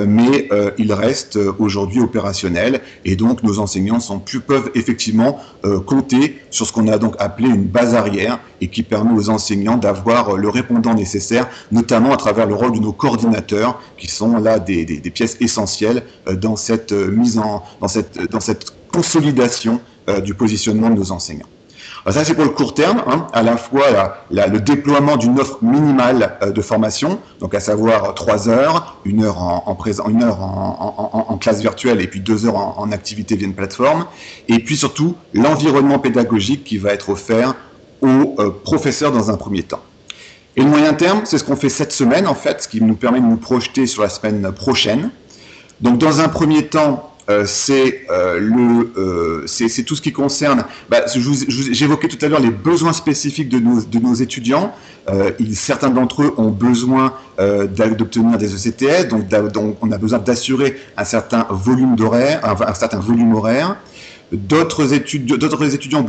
mais ils restent aujourd'hui opérationnels et donc nos enseignants peuvent effectivement compter sur ce qu'on a donc appelé une base arrière et qui permet aux enseignants d'avoir le répondant nécessaire, notamment à travers le rôle de nos coordinateurs qui sont là des pièces essentielles dans cette dans cette consolidation du positionnement de nos enseignants. Alors ça, c'est pour le court terme, hein, à la fois le déploiement d'une offre minimale de formation, donc à savoir 3 heures, 1 heure en classe virtuelle et puis 2 heures en activité via une plateforme, et puis surtout l'environnement pédagogique qui va être offert aux professeurs dans un premier temps. Et le moyen terme, c'est ce qu'on fait cette semaine, en fait, ce qui nous permet de nous projeter sur la semaine prochaine. Donc, dans un premier temps, c'est tout ce qui concerne, j'évoquais tout à l'heure les besoins spécifiques de nos étudiants. Certains d'entre eux ont besoin d'obtenir des ECTS, donc on a besoin d'assurer un certain volume horaire. D'autres étudiants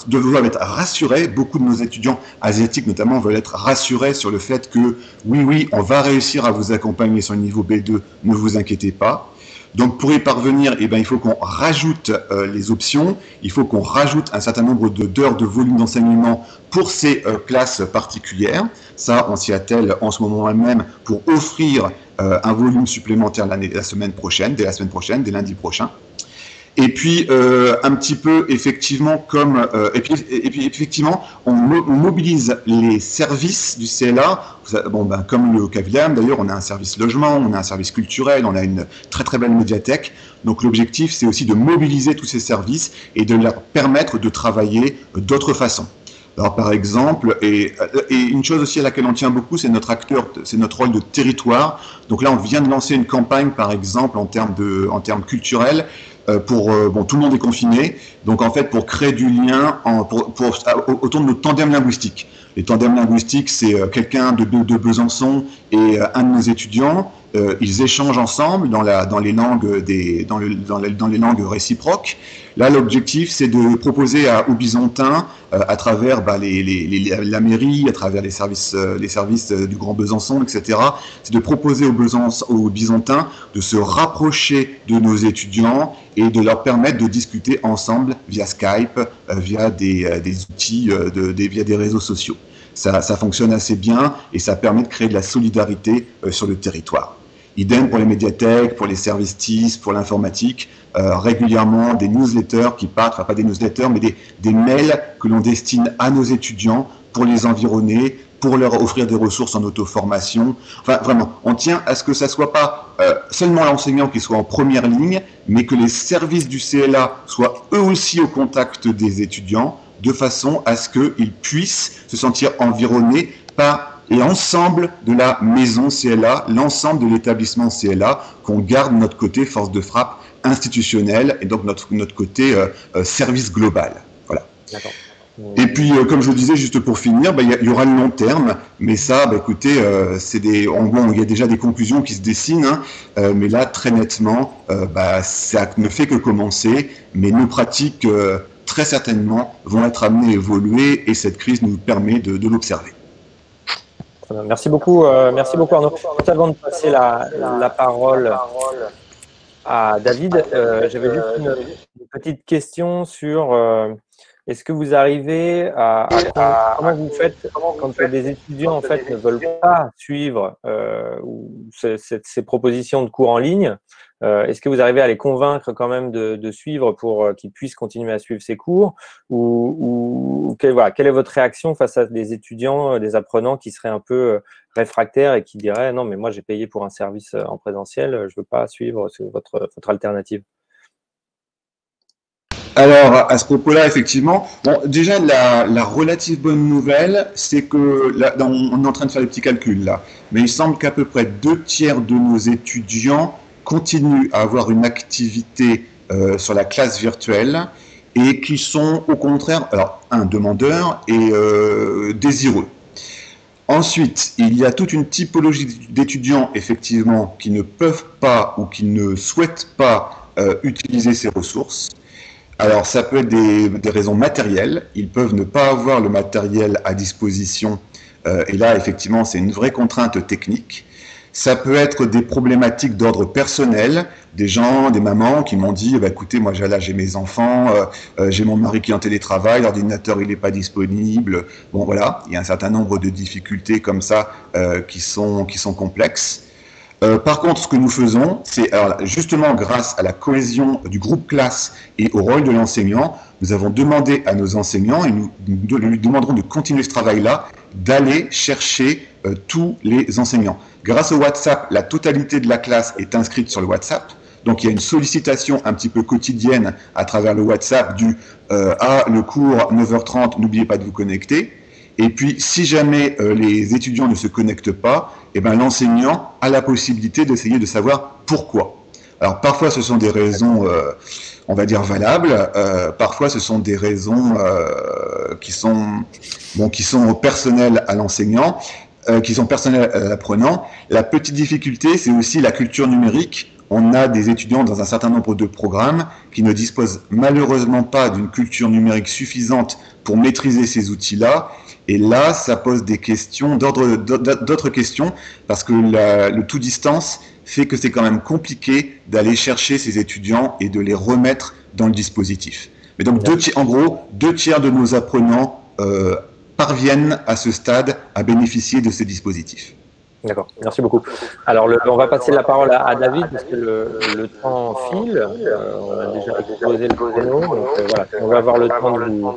doivent être rassurés. Beaucoup de nos étudiants asiatiques, notamment, veulent être rassurés sur le fait que oui, on va réussir à vous accompagner sur le niveau B2, ne vous inquiétez pas. Donc, pour y parvenir, il faut qu'on rajoute les options, il faut qu'on rajoute un certain nombre d'heures de volume d'enseignement pour ces classes particulières. Ça, on s'y attelle en ce moment même pour offrir un volume supplémentaire dès la semaine prochaine, dès lundi prochain. Et puis un petit peu effectivement et puis effectivement on mobilise les services du CLA. Comme le CAVILAM d'ailleurs, on a un service logement, on a un service culturel, on a une très très belle médiathèque. Donc l'objectif, c'est aussi de mobiliser tous ces services et de leur permettre de travailler d'autres façons. Alors par exemple, et une chose aussi à laquelle on tient beaucoup, c'est notre rôle de territoire. Donc là, on vient de lancer une campagne, par exemple, en termes culturels. Tout le monde est confiné, donc en fait pour créer du lien autour de nos tandems linguistiques. Les tandems linguistiques, c'est quelqu'un de Besançon et un de nos étudiants. Ils échangent ensemble dans les langues réciproques. Là, l'objectif, c'est de proposer aux Byzantins, à travers la mairie, à travers les services du Grand Besançon, etc., c'est de proposer aux Byzantins de se rapprocher de nos étudiants et de leur permettre de discuter ensemble via Skype, via des outils, via des réseaux sociaux. Ça fonctionne assez bien et ça permet de créer de la solidarité sur le territoire. Idem pour les médiathèques, pour les services TIS, pour l'informatique, régulièrement des newsletters qui partent, enfin pas des newsletters, mais des mails que l'on destine à nos étudiants pour les environner, pour leur offrir des ressources en auto-formation. Enfin, vraiment, on tient à ce que ça soit pas seulement l'enseignant qui soit en première ligne, mais que les services du CLA soient eux aussi au contact des étudiants, de façon à ce qu'ils puissent se sentir environnés par l'ensemble de la maison CLA, l'ensemble de l'établissement CLA, qu'on garde notre côté force de frappe institutionnelle et donc notre côté service global. Voilà. Et puis, comme je le disais, juste pour finir, il y aura le long terme, mais ça, écoutez, il y a déjà des conclusions qui se dessinent, hein, mais là, très nettement, ça ne fait que commencer, mais nos pratiques, très certainement, vont être amenées à évoluer et cette crise nous permet de l'observer. Merci beaucoup Arnaud. Avant de passer la parole à David, j'avais juste une petite question sur est-ce que vous arrivez comment vous faites quand des étudiants en fait ne veulent pas suivre ces propositions de cours en ligne? Est-ce que vous arrivez à les convaincre quand même de suivre pour qu'ils puissent continuer à suivre ces cours quelle est votre réaction face à des étudiants, des apprenants qui seraient un peu réfractaires et qui diraient non mais moi j'ai payé pour un service en présentiel, je ne veux pas suivre votre alternative? Alors, à ce propos-là, effectivement, déjà, la relative bonne nouvelle, c'est que, là, on est en train de faire les petits calculs, là, mais il semble qu'à peu près 2/3 de nos étudiants continuent à avoir une activité sur la classe virtuelle et qui sont, au contraire, demandeurs et désireux. Ensuite, il y a toute une typologie d'étudiants, effectivement, qui ne peuvent pas ou qui ne souhaitent pas utiliser ces ressources. Alors, ça peut être des raisons matérielles. Ils peuvent ne pas avoir le matériel à disposition Et là, effectivement, c'est une vraie contrainte technique. Ça peut être des problématiques d'ordre personnel, des gens, des mamans qui m'ont dit, bah, écoutez, moi là j'ai mes enfants, j'ai mon mari qui est en télétravail, l'ordinateur il n'est pas disponible. Bon voilà, il y a un certain nombre de difficultés comme ça qui sont complexes. Par contre, ce que nous faisons, c'est justement grâce à la cohésion du groupe classe et au rôle de l'enseignant, nous avons demandé à nos enseignants, et nous lui demanderons de continuer ce travail-là, d'aller chercher tous les enseignants. Grâce au WhatsApp, la totalité de la classe est inscrite sur le WhatsApp. Donc il y a une sollicitation un petit peu quotidienne à travers le WhatsApp du le cours 9h30, n'oubliez pas de vous connecter. Et puis, si jamais les étudiants ne se connectent pas, eh ben, l'enseignant a la possibilité d'essayer de savoir pourquoi. Alors, parfois, ce sont des raisons, on va dire, valables. Parfois, ce sont des raisons qui sont personnelles à l'enseignant, qui sont personnelles à l'apprenant. La petite difficulté, c'est aussi la culture numérique. On a des étudiants dans un certain nombre de programmes qui ne disposent malheureusement pas d'une culture numérique suffisante pour maîtriser ces outils-là. Et là, ça pose des questions, d'autres questions, parce que le tout distance fait que c'est quand même compliqué d'aller chercher ces étudiants et de les remettre dans le dispositif. Mais donc, en gros, 2/3 de nos apprenants parviennent à ce stade à bénéficier de ces dispositifs. D'accord, merci beaucoup. Alors, on va passer la parole à David, parce que le temps file. On a déjà exposé le chrono, donc voilà, on va avoir le temps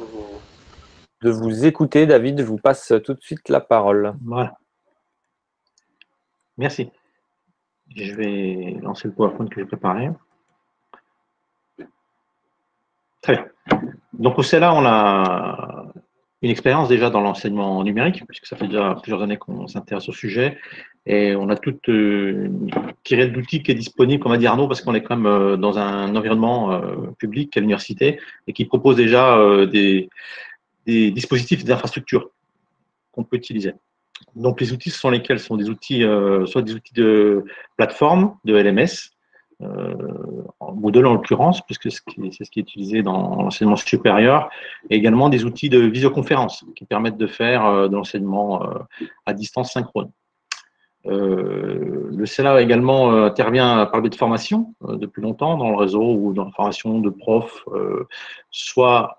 de vous écouter. David, je vous passe tout de suite la parole. Voilà. Merci. Je vais lancer le PowerPoint que j'ai préparé. Très bien. Donc, au CELA, on a une expérience déjà dans l'enseignement numérique, puisque ça fait déjà plusieurs années qu'on s'intéresse au sujet. Et on a toute tiré d'outils qui est disponible, comme a dit Arnaud, parce qu'on est quand même dans un environnement public à l'université et qui propose déjà des dispositifs d'infrastructure qu'on peut utiliser. Donc, les outils, ce sont lesquels? Ce sont des outils, soit des outils de plateforme, de LMS, Moodle en l'occurrence, puisque c'est ce qui est utilisé dans l'enseignement supérieur, et également des outils de visioconférence qui permettent de faire de l'enseignement à distance synchrone. Le CELA également intervient par le biais de formation depuis longtemps dans le réseau ou dans la formation de profs, soit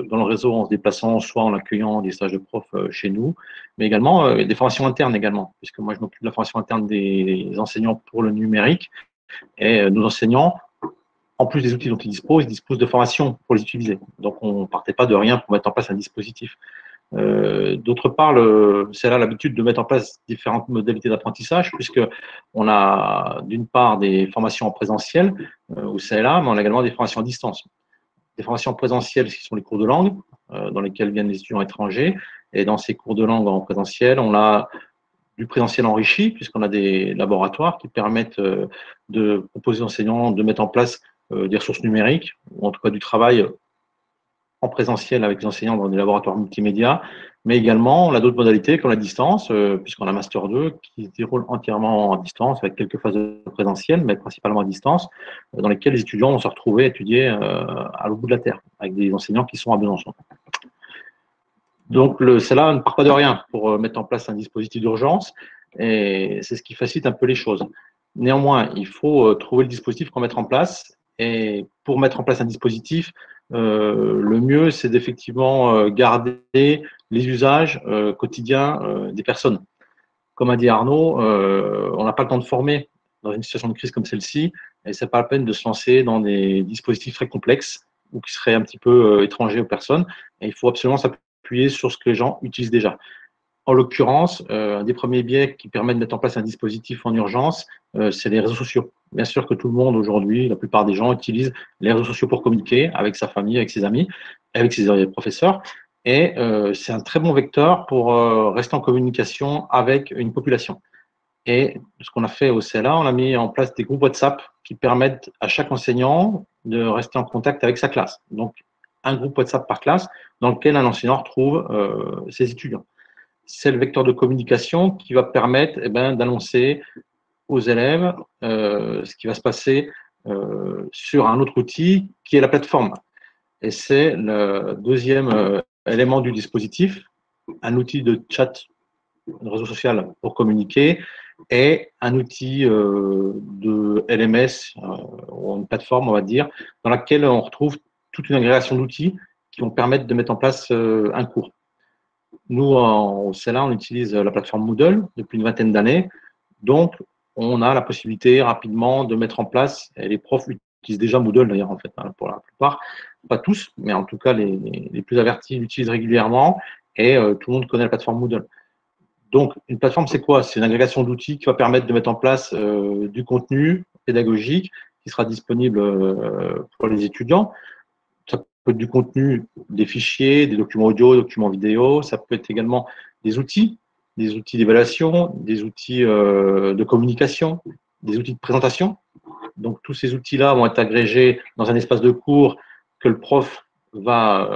dans le réseau en se déplaçant, soit en accueillant des stages de profs chez nous, mais également des formations internes également, puisque moi je m'occupe de la formation interne des enseignants pour le numérique, et nos enseignants, en plus des outils dont ils disposent de formations pour les utiliser. Donc on ne partait pas de rien pour mettre en place un dispositif. D'autre part, c'est là l'habitude de mettre en place différentes modalités d'apprentissage, puisqu'on a d'une part des formations en présentiel au CLA, mais on a également des formations à distance. Des formations présentielles qui sont les cours de langue, dans lesquels viennent les étudiants étrangers, et dans ces cours de langue en présentiel, on a du présentiel enrichi, puisqu'on a des laboratoires qui permettent de proposer aux enseignants de mettre en place des ressources numériques, ou en tout cas du travail en présentiel avec les enseignants dans des laboratoires multimédia, mais également on a d'autres modalités comme la distance, puisqu'on a Master 2 qui se déroule entièrement à distance avec quelques phases de présentiel, mais principalement à distance, dans lesquelles les étudiants vont se retrouver à étudier à l'autre bout de la Terre, avec des enseignants qui sont à Besançon. Donc cela ne part pas de rien pour mettre en place un dispositif d'urgence, et c'est ce qui facilite un peu les choses. Néanmoins, il faut trouver le dispositif qu'on mettre en place, et pour mettre en place un dispositif, le mieux, c'est d'effectivement garder les usages quotidiens des personnes. Comme a dit Arnaud, on n'a pas le temps de former dans une situation de crise comme celle-ci, et c'est pas la peine de se lancer dans des dispositifs très complexes ou qui seraient un petit peu étrangers aux personnes. Et il faut absolument s'appuyer sur ce que les gens utilisent déjà. En l'occurrence, un des premiers biais qui permet de mettre en place un dispositif en urgence, c'est les réseaux sociaux. Bien sûr que tout le monde aujourd'hui, la plupart des gens utilisent les réseaux sociaux pour communiquer avec sa famille, avec ses amis, avec ses professeurs. Et c'est un très bon vecteur pour rester en communication avec une population. Et ce qu'on a fait au CLA, on a mis en place des groupes WhatsApp qui permettent à chaque enseignant de rester en contact avec sa classe. Donc, un groupe WhatsApp par classe dans lequel un enseignant retrouve ses étudiants. C'est le vecteur de communication qui va permettre d'annoncer aux élèves ce qui va se passer sur un autre outil qui est la plateforme. Et c'est le deuxième élément du dispositif, un outil de chat un réseau social pour communiquer, et un outil de LMS, ou une plateforme, on va dire, dans laquelle on retrouve toute une agrégation d'outils qui vont permettre de mettre en place un cours. Nous, au CELA, on utilise la plateforme Moodle depuis une vingtaine d'années. Donc, on a la possibilité rapidement de mettre en place, et les profs utilisent déjà Moodle d'ailleurs, en fait, hein, pour la plupart, pas tous, mais en tout cas, les plus avertis l'utilisent régulièrement, et tout le monde connaît la plateforme Moodle. Donc, une plateforme, c'est quoi? C'est une agrégation d'outils qui va permettre de mettre en place du contenu pédagogique qui sera disponible pour les étudiants. Ça peut être du contenu, des fichiers, des documents audio, des documents vidéo. Ça peut être également des outils d'évaluation, des outils de communication, des outils de présentation. Donc, tous ces outils-là vont être agrégés dans un espace de cours que le prof va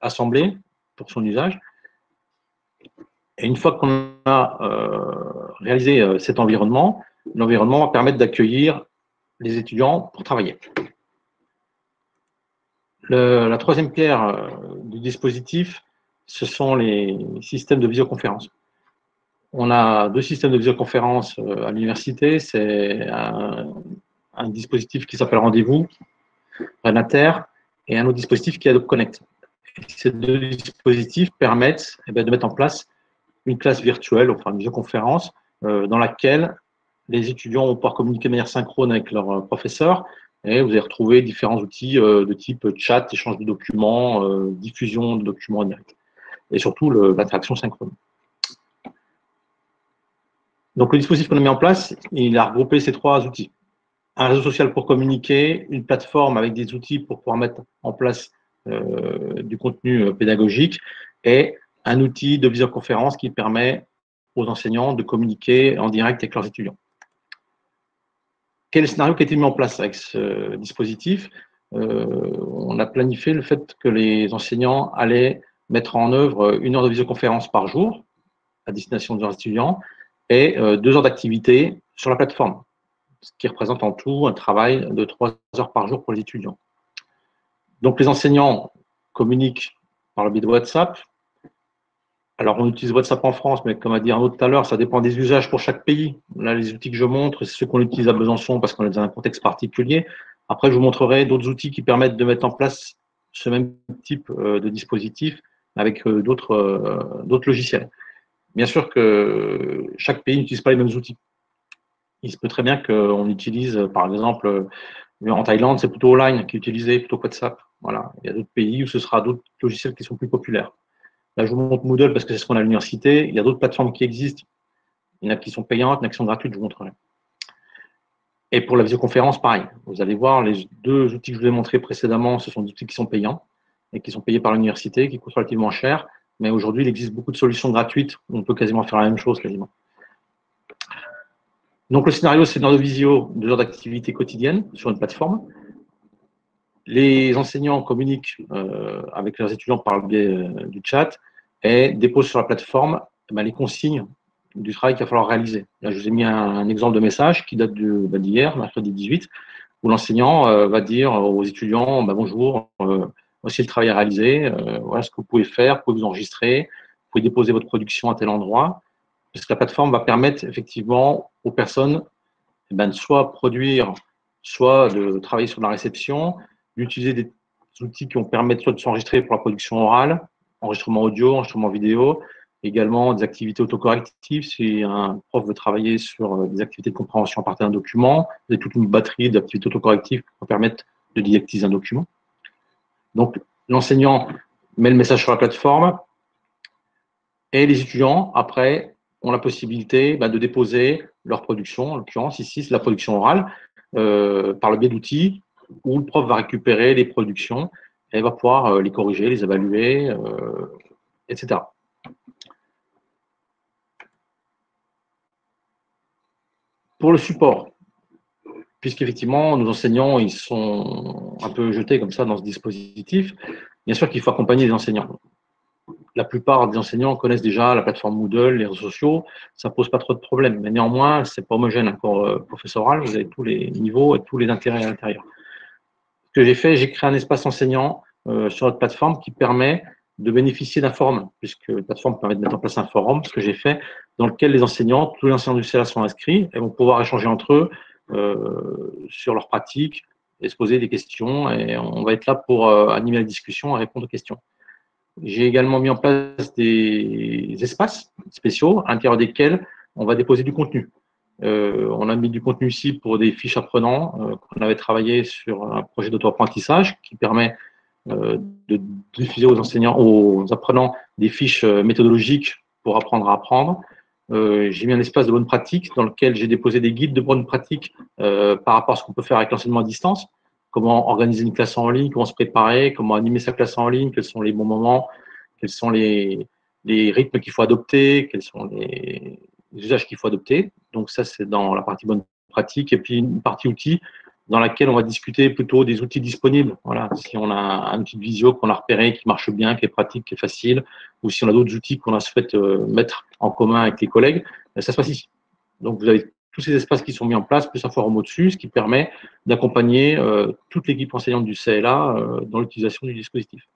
assembler pour son usage. Et une fois qu'on a réalisé cet environnement, l'environnement va permettre d'accueillir les étudiants pour travailler. La troisième pierre du dispositif, ce sont les systèmes de visioconférence. On a deux systèmes de visioconférence à l'université. C'est un dispositif qui s'appelle Rendez-vous, Renater, et un autre dispositif qui est Adobe Connect. Ces deux dispositifs permettent de mettre en place une classe virtuelle, enfin une visioconférence, dans laquelle les étudiants vont pouvoir communiquer de manière synchrone avec leurs professeurs, et vous allez retrouver différents outils de type chat, échange de documents, diffusion de documents en direct, et surtout l'interaction synchrone. Donc le dispositif qu'on a mis en place, il a regroupé ces trois outils. Un réseau social pour communiquer, une plateforme avec des outils pour pouvoir mettre en place du contenu pédagogique, et un outil de visioconférence qui permet aux enseignants de communiquer en direct avec leurs étudiants. Quel est le scénario qui a été mis en place avec ce dispositif? On a planifié le fait que les enseignants allaient mettre en œuvre 1 heure de visioconférence par jour à destination de leurs étudiants et 2 heures d'activité sur la plateforme, ce qui représente en tout un travail de 3 heures par jour pour les étudiants. Donc les enseignants communiquent par le biais de WhatsApp. Alors, on utilise WhatsApp en France, mais comme a dit Arnaud tout à l'heure, ça dépend des usages pour chaque pays. Là, les outils que je montre, c'est ceux qu'on utilise à Besançon parce qu'on est dans un contexte particulier. Après, je vous montrerai d'autres outils qui permettent de mettre en place ce même type de dispositif avec d'autres logiciels. Bien sûr que chaque pays n'utilise pas les mêmes outils. Il se peut très bien qu'on utilise, par exemple, en Thaïlande, c'est plutôt Line qui est utilisé, plutôt que WhatsApp. Voilà. Il y a d'autres pays où ce sera d'autres logiciels qui sont plus populaires. Là, je vous montre Moodle parce que c'est ce qu'on a à l'université. Il y a d'autres plateformes qui existent. Il y en a qui sont payantes, il y en a qui sont gratuites, je vous montrerai. Et pour la visioconférence, pareil. Vous allez voir, les deux outils que je vous ai montrés précédemment, ce sont des outils qui sont payants et qui sont payés par l'université, qui coûtent relativement cher. Mais aujourd'hui, il existe beaucoup de solutions gratuites où on peut quasiment faire la même chose, quasiment. Donc, le scénario, c'est une heure de visio, 2 heures d'activité quotidienne sur une plateforme. Les enseignants communiquent avec leurs étudiants par le biais du chat et déposent sur la plateforme les consignes du travail qu'il va falloir réaliser. Là, je vous ai mis un exemple de message qui date d'hier, mercredi 18, où l'enseignant va dire aux étudiants bonjour, voici le travail à réaliser, voilà ce que vous pouvez faire, vous pouvez vous enregistrer, vous pouvez déposer votre production à tel endroit. Parce que la plateforme va permettre effectivement aux personnes de soit produire, soit de travailler sur la réception, d'utiliser des outils qui vont permettre soit de s'enregistrer pour la production orale, enregistrement audio, enregistrement vidéo, également des activités autocorrectives. Si un prof veut travailler sur des activités de compréhension à partir d'un document, vous avez toute une batterie d'activités autocorrectives qui vont permettre de didactiser un document. Donc, l'enseignant met le message sur la plateforme et les étudiants, après, ont la possibilité de déposer leur production. En l'occurrence, ici, c'est la production orale par le biais d'outils où le prof va récupérer les productions et va pouvoir les corriger, les évaluer, etc. Pour le support, puisqu'effectivement, nos enseignants, ils sont un peu jetés comme ça dans ce dispositif, bien sûr qu'il faut accompagner les enseignants. La plupart des enseignants connaissent déjà la plateforme Moodle, les réseaux sociaux, ça ne pose pas trop de problèmes. Mais néanmoins, ce n'est pas homogène encore professoral, vous avez tous les niveaux et tous les intérêts à l'intérieur. Ce que j'ai fait, j'ai créé un espace enseignant sur notre plateforme qui permet de bénéficier d'un forum, puisque la plateforme permet de mettre en place un forum, ce que j'ai fait, dans lequel les enseignants, tous les enseignants du CELA sont inscrits et vont pouvoir échanger entre eux sur leurs pratiques et se poser des questions. Et on va être là pour animer la discussion et répondre aux questions. J'ai également mis en place des espaces spéciaux à l'intérieur desquels on va déposer du contenu. On a mis du contenu ici pour des fiches apprenants. On avait travaillé sur un projet d'auto-apprentissage qui permet de diffuser aux enseignants, aux apprenants, des fiches méthodologiques pour apprendre à apprendre. J'ai mis un espace de bonne pratique dans lequel j'ai déposé des guides de bonne pratique par rapport à ce qu'on peut faire avec l'enseignement à distance. Comment organiser une classe en ligne, comment se préparer, comment animer sa classe en ligne, quels sont les bons moments, quels sont les rythmes qu'il faut adopter, quels sont les usages qu'il faut adopter. Donc ça, c'est dans la partie bonne pratique. Et puis une partie outils dans laquelle on va discuter plutôt des outils disponibles. Voilà, si on a un outil de visio qu'on a repéré, qui marche bien, qui est pratique, qui est facile, ou si on a d'autres outils qu'on a souhaité mettre en commun avec les collègues, ça se passe ici. Donc vous avez tous ces espaces qui sont mis en place, plus un forum au-dessus, ce qui permet d'accompagner toute l'équipe enseignante du CLA dans l'utilisation du dispositif.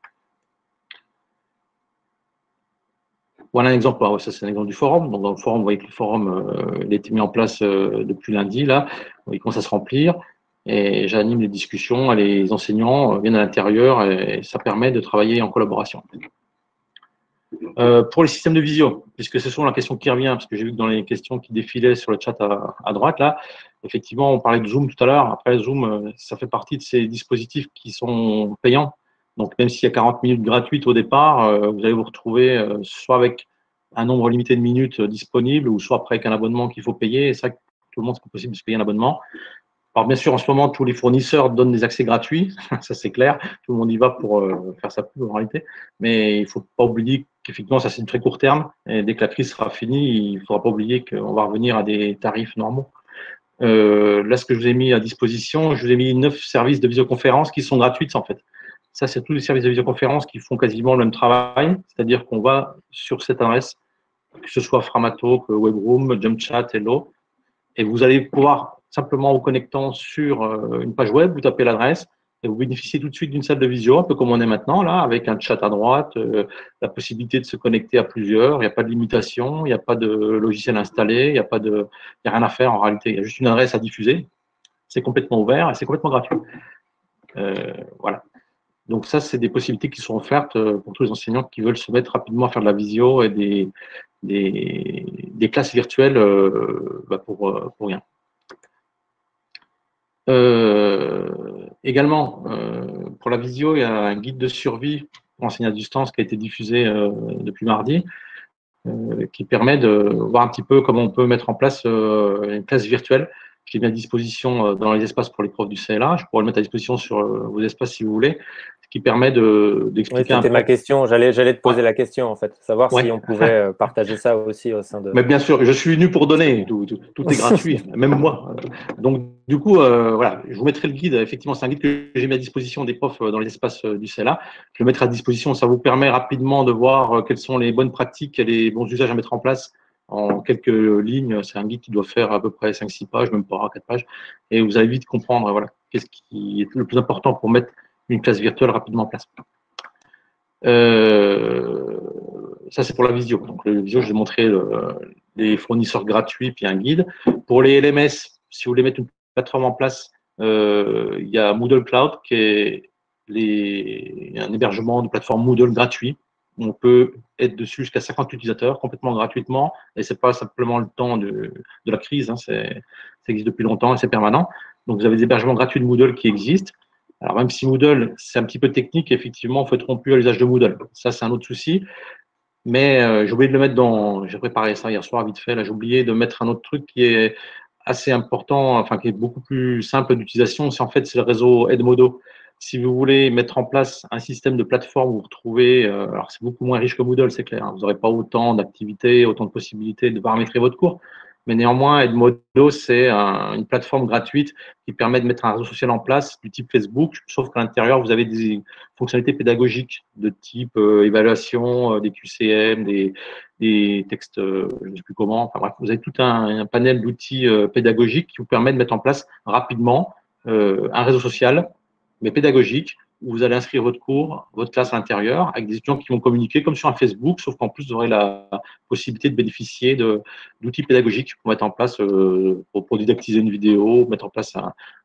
Voilà un exemple. Alors, ça, c'est un exemple du forum. Donc, dans le forum, vous voyez que le forum il a été mis en place depuis lundi. Là, il commence à se remplir. Et j'anime les discussions. Les enseignants viennent à l'intérieur et ça permet de travailler en collaboration. Pour les systèmes de visio, puisque c'est souvent la question qui revient, parce que j'ai vu que dans les questions qui défilaient sur le chat à droite, là, effectivement, on parlait de Zoom tout à l'heure. Après, Zoom, ça fait partie de ces dispositifs qui sont payants. Donc, même s'il y a 40 minutes gratuites au départ, vous allez vous retrouver soit avec un nombre limité de minutes disponibles, ou soit après avec un abonnement qu'il faut payer. Et ça, tout le monde, c'est possible de se payer un abonnement. Alors, bien sûr, en ce moment, tous les fournisseurs donnent des accès gratuits, ça c'est clair, tout le monde y va pour faire sa pub en réalité, mais il ne faut pas oublier qu'effectivement, ça c'est du très court terme, et dès que la crise sera finie, il ne faudra pas oublier qu'on va revenir à des tarifs normaux. Là, ce que je vous ai mis à disposition, je vous ai mis 9 services de visioconférence qui sont gratuits en fait. Ça, c'est tous les services de visioconférence qui font quasiment le même travail, c'est-à-dire qu'on va sur cette adresse, que ce soit Framatalk, Webroom, JumpChat, Hello, et vous allez pouvoir simplement en vous connectant sur une page web, vous tapez l'adresse et vous bénéficiez tout de suite d'une salle de visio, un peu comme on est maintenant, là, avec un chat à droite, la possibilité de se connecter à plusieurs, il n'y a pas de limitation, il n'y a pas de logiciel installé, il n'y a rien à faire en réalité, il y a juste une adresse à diffuser, c'est complètement ouvert et c'est complètement gratuit. Voilà. Donc ça, c'est des possibilités qui sont offertes pour tous les enseignants qui veulent se mettre rapidement à faire de la visio et des classes virtuelles pour rien. Également, pour la visio, il y a un guide de survie pour enseigner à distance qui a été diffusé depuis mardi, qui permet de voir un petit peu comment on peut mettre en place une classe virtuelle. Je l'ai mis à disposition dans les espaces pour les profs du CLA. Je pourrais le mettre à disposition sur vos espaces si vous voulez, ce qui permet d'expliquer un peu. C'était ma question. J'allais te poser la question, en fait. Savoir si on pouvait partager ça aussi au sein de… Mais bien sûr, je suis venu pour donner. Tout est gratuit, même moi. Donc, du coup, voilà, je vous mettrai le guide. Effectivement, c'est un guide que j'ai mis à disposition des profs dans les espaces du CLA. Je le mettrai à disposition. Ça vous permet rapidement de voir quelles sont les bonnes pratiques et les bons usages à mettre en place en quelques lignes. C'est un guide qui doit faire à peu près 5-6 pages, même pas 4 pages. Et vous allez vite comprendre voilà, qu'est-ce qui est le plus important pour mettre une classe virtuelle rapidement en place. Ça, c'est pour la visio. Donc, le visio, je vais montrer les fournisseurs gratuits puis un guide. Pour les LMS, si vous voulez mettre une plateforme en place, il y a Moodle Cloud qui est un hébergement de plateforme Moodle gratuit. On peut être dessus jusqu'à 50 utilisateurs complètement gratuitement. Et ce n'est pas simplement le temps de la crise. Hein, ça existe depuis longtemps et c'est permanent. Donc, vous avez des hébergements gratuits de Moodle qui existent. Alors, même si Moodle, c'est un petit peu technique, effectivement, il faut être rompu à l'usage de Moodle. Ça, c'est un autre souci. Mais j'ai oublié de le mettre dans… J'ai préparé ça hier soir, vite fait. Là, j'ai oublié de mettre un autre truc qui est assez important, enfin, qui est beaucoup plus simple d'utilisation. C'est le réseau Edmodo. Si vous voulez mettre en place un système de plateforme où vous retrouvez… alors, c'est beaucoup moins riche que Moodle, c'est clair. Hein, vous n'aurez pas autant d'activités, autant de possibilités de paramétrer votre cours. Mais néanmoins, Edmodo, c'est une plateforme gratuite qui permet de mettre un réseau social en place du type Facebook, sauf qu'à l'intérieur, vous avez des fonctionnalités pédagogiques de type évaluation, des QCM, des textes, je ne sais plus comment. Enfin bref, vous avez tout un panel d'outils pédagogiques qui vous permet de mettre en place rapidement un réseau social, mais pédagogique, où vous allez inscrire votre cours, votre classe à l'intérieur, avec des étudiants qui vont communiquer comme sur un Facebook, sauf qu'en plus, vous aurez la possibilité de bénéficier d'outils pédagogiques pour mettre en place, pour didactiser une vidéo, mettre en place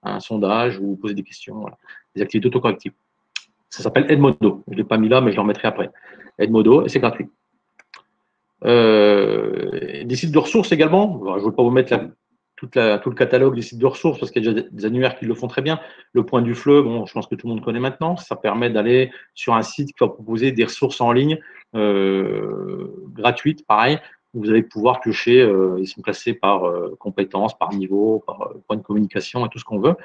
un sondage ou poser des questions, voilà. Des activités autocorrectives. Ça s'appelle Edmodo. Je ne l'ai pas mis là, mais je le remettrai après. Edmodo, et c'est gratuit. Des sites de ressources également. Alors, je ne veux pas vous mettre tout le catalogue des sites de ressources parce qu'il y a déjà des annuaires qui le font très bien. Le Point du Fleu, bon, je pense que tout le monde connaît maintenant. Ça permet d'aller sur un site qui va proposer des ressources en ligne gratuites, pareil. Vous allez pouvoir piocher, ils sont classés par compétences, par niveau, par point de communication et tout ce qu'on veut.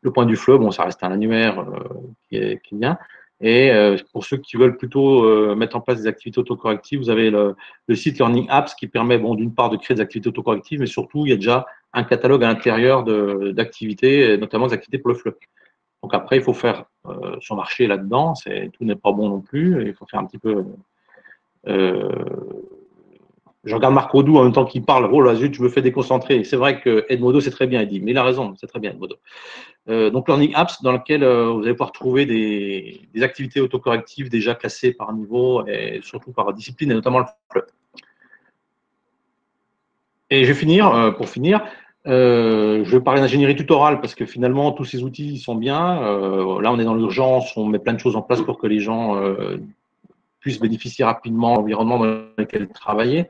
Le Point du Fleu, bon, ça reste un annuaire qui vient. Et pour ceux qui veulent plutôt mettre en place des activités autocorrectives, vous avez le site Learning Apps qui permet, bon, d'une part de créer des activités autocorrectives, mais surtout, il y a déjà un catalogue à l'intérieur d'activités, notamment des activités pour le FLE. Donc après, il faut faire son marché là-dedans. Tout n'est pas bon non plus. Il faut faire un petit peu… je regarde Marc Rodou en même temps qu'il parle. Oh là, zut, je me fais déconcentrer. C'est vrai que Edmodo, c'est très bien, il dit. Mais il a raison, c'est très bien, Edmodo. Donc, Learning Apps, dans lequel vous allez pouvoir trouver des activités autocorrectives déjà classées par niveau et surtout par discipline, et notamment le FLE. Et je vais finir, pour finir, je vais parler d'ingénierie tutorale parce que finalement, tous ces outils sont bien. Là, on est dans l'urgence, on met plein de choses en place pour que les gens puissent bénéficier rapidement de l'environnement dans lequel travailler.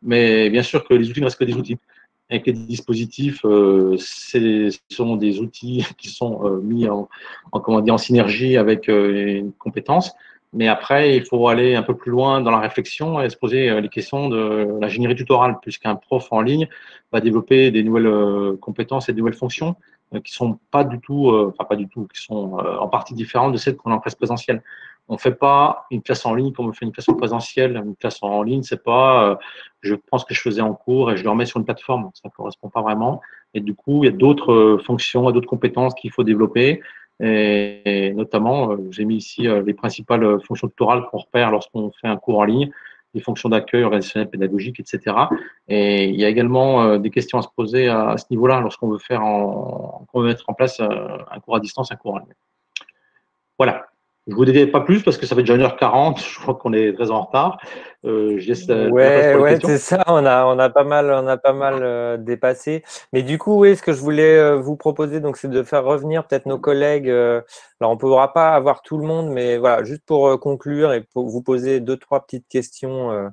Mais bien sûr que les outils ne restent que des outils. Et que les dispositifs, ce sont des outils qui sont mis en synergie avec une compétence. Mais après, il faut aller un peu plus loin dans la réflexion et se poser les questions de l'ingénierie tutorale, puisqu'un prof en ligne va développer des nouvelles compétences et des nouvelles fonctions qui sont pas du tout, qui sont en partie différentes de celles qu'on a en classe présentielle. On ne fait pas une classe en ligne comme on fait une classe en présentiel. Une classe en ligne, c'est pas je prends ce que je faisais en cours et je le remets sur une plateforme. Ça ne correspond pas vraiment. Et du coup, il y a d'autres fonctions et d'autres compétences qu'il faut développer. Et notamment, j'ai mis ici les principales fonctions tutorales qu'on repère lorsqu'on fait un cours en ligne, les fonctions d'accueil, organisationnel, pédagogique, etc. Et il y a également des questions à se poser à ce niveau-là lorsqu'on veut mettre en place un cours à distance, un cours en ligne. Voilà. Je ne vous dédie pas plus parce que ça fait déjà 1h40. Je crois qu'on est très en retard. Je laisse la place pour les questions. C'est ça. On a pas mal dépassé. Mais du coup, oui, ce que je voulais vous proposer, donc, c'est de faire revenir peut-être nos collègues. Alors, on ne pourra pas avoir tout le monde, mais voilà, juste pour conclure et pour vous poser 2-3 petites questions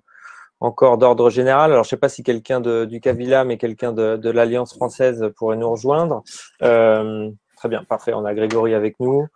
encore d'ordre général. Alors, je ne sais pas si quelqu'un du Cavila, mais quelqu'un de l'Alliance française pourrait nous rejoindre. Très bien, parfait. On a Grégory avec nous.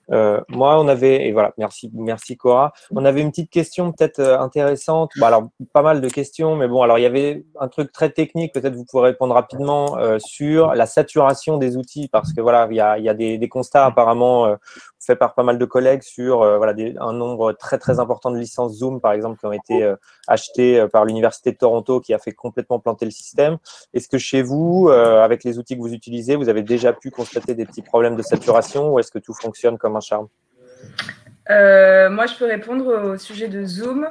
Moi, on avait, et voilà, merci Cora. On avait une petite question peut-être intéressante. Bon, alors, pas mal de questions, mais bon, alors il y avait un truc très technique, peut-être vous pourrez répondre rapidement sur la saturation des outils, parce que voilà, il y a des constats apparemment faits par pas mal de collègues sur voilà, un nombre très très important de licences Zoom, par exemple, qui ont été achetées par l'Université de Toronto, qui a fait complètement planter le système. Est-ce que chez vous, avec les outils que vous utilisez, vous avez déjà pu constater des petits problèmes de saturation, ou est-ce que tout fonctionne comme un charme? Moi, je peux répondre au sujet de Zoom.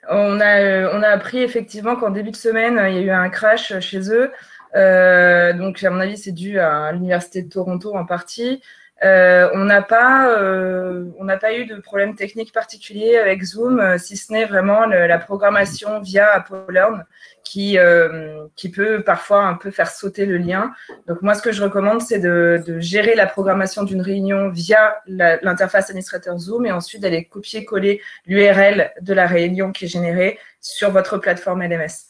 On a appris effectivement qu'en début de semaine, il y a eu un crash chez eux. Donc, à mon avis, c'est dû à l'Université de Toronto en partie. On n'a pas eu de problème technique particulier avec Zoom, si ce n'est vraiment la programmation via ApoLearn qui peut parfois un peu faire sauter le lien. Donc moi, ce que je recommande, c'est de gérer la programmation d'une réunion via l'interface administrateur Zoom et ensuite d'aller copier-coller l'URL de la réunion qui est générée sur votre plateforme LMS.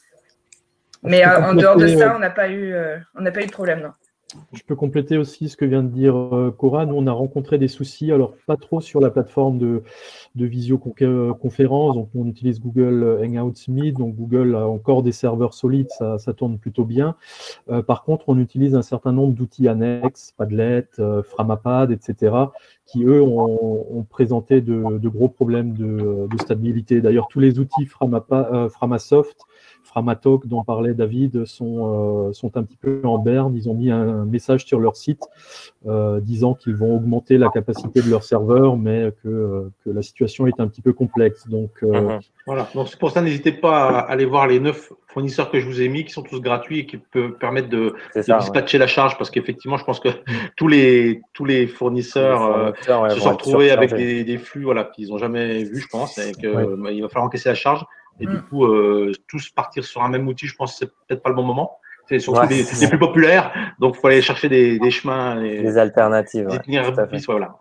Mais en dehors de ça, on n'a pas eu de problème, non. Je peux compléter aussi ce que vient de dire Cora. Nous, on a rencontré des soucis, alors pas trop sur la plateforme de visioconférence. Donc, on utilise Google Hangouts Meet. Donc, Google a encore des serveurs solides, ça tourne plutôt bien. Par contre, on utilise un certain nombre d'outils annexes, Padlet, Framapad, etc., qui, eux, ont présenté de gros problèmes de stabilité. D'ailleurs, tous les outils Framasoft, Framatalk dont parlait David sont un petit peu en berne. Ils ont mis un message sur leur site disant qu'ils vont augmenter la capacité de leur serveur, mais que la situation est un petit peu complexe. Donc, voilà. Donc c'est pour ça, n'hésitez pas à aller voir les 9 fournisseurs que je vous ai mis, qui sont tous gratuits et qui peuvent permettre de dispatcher la charge, parce qu'effectivement, je pense que tous les fournisseurs se sont retrouvés avec des flux qu'ils n'ont jamais vus, je pense, et qu'il va falloir encaisser la charge. Et du coup, tous partir sur un même outil, je pense que c'est peut-être pas le bon moment. C'est surtout des plus populaires, donc il faut aller chercher des chemins. Des alternatives. Voilà.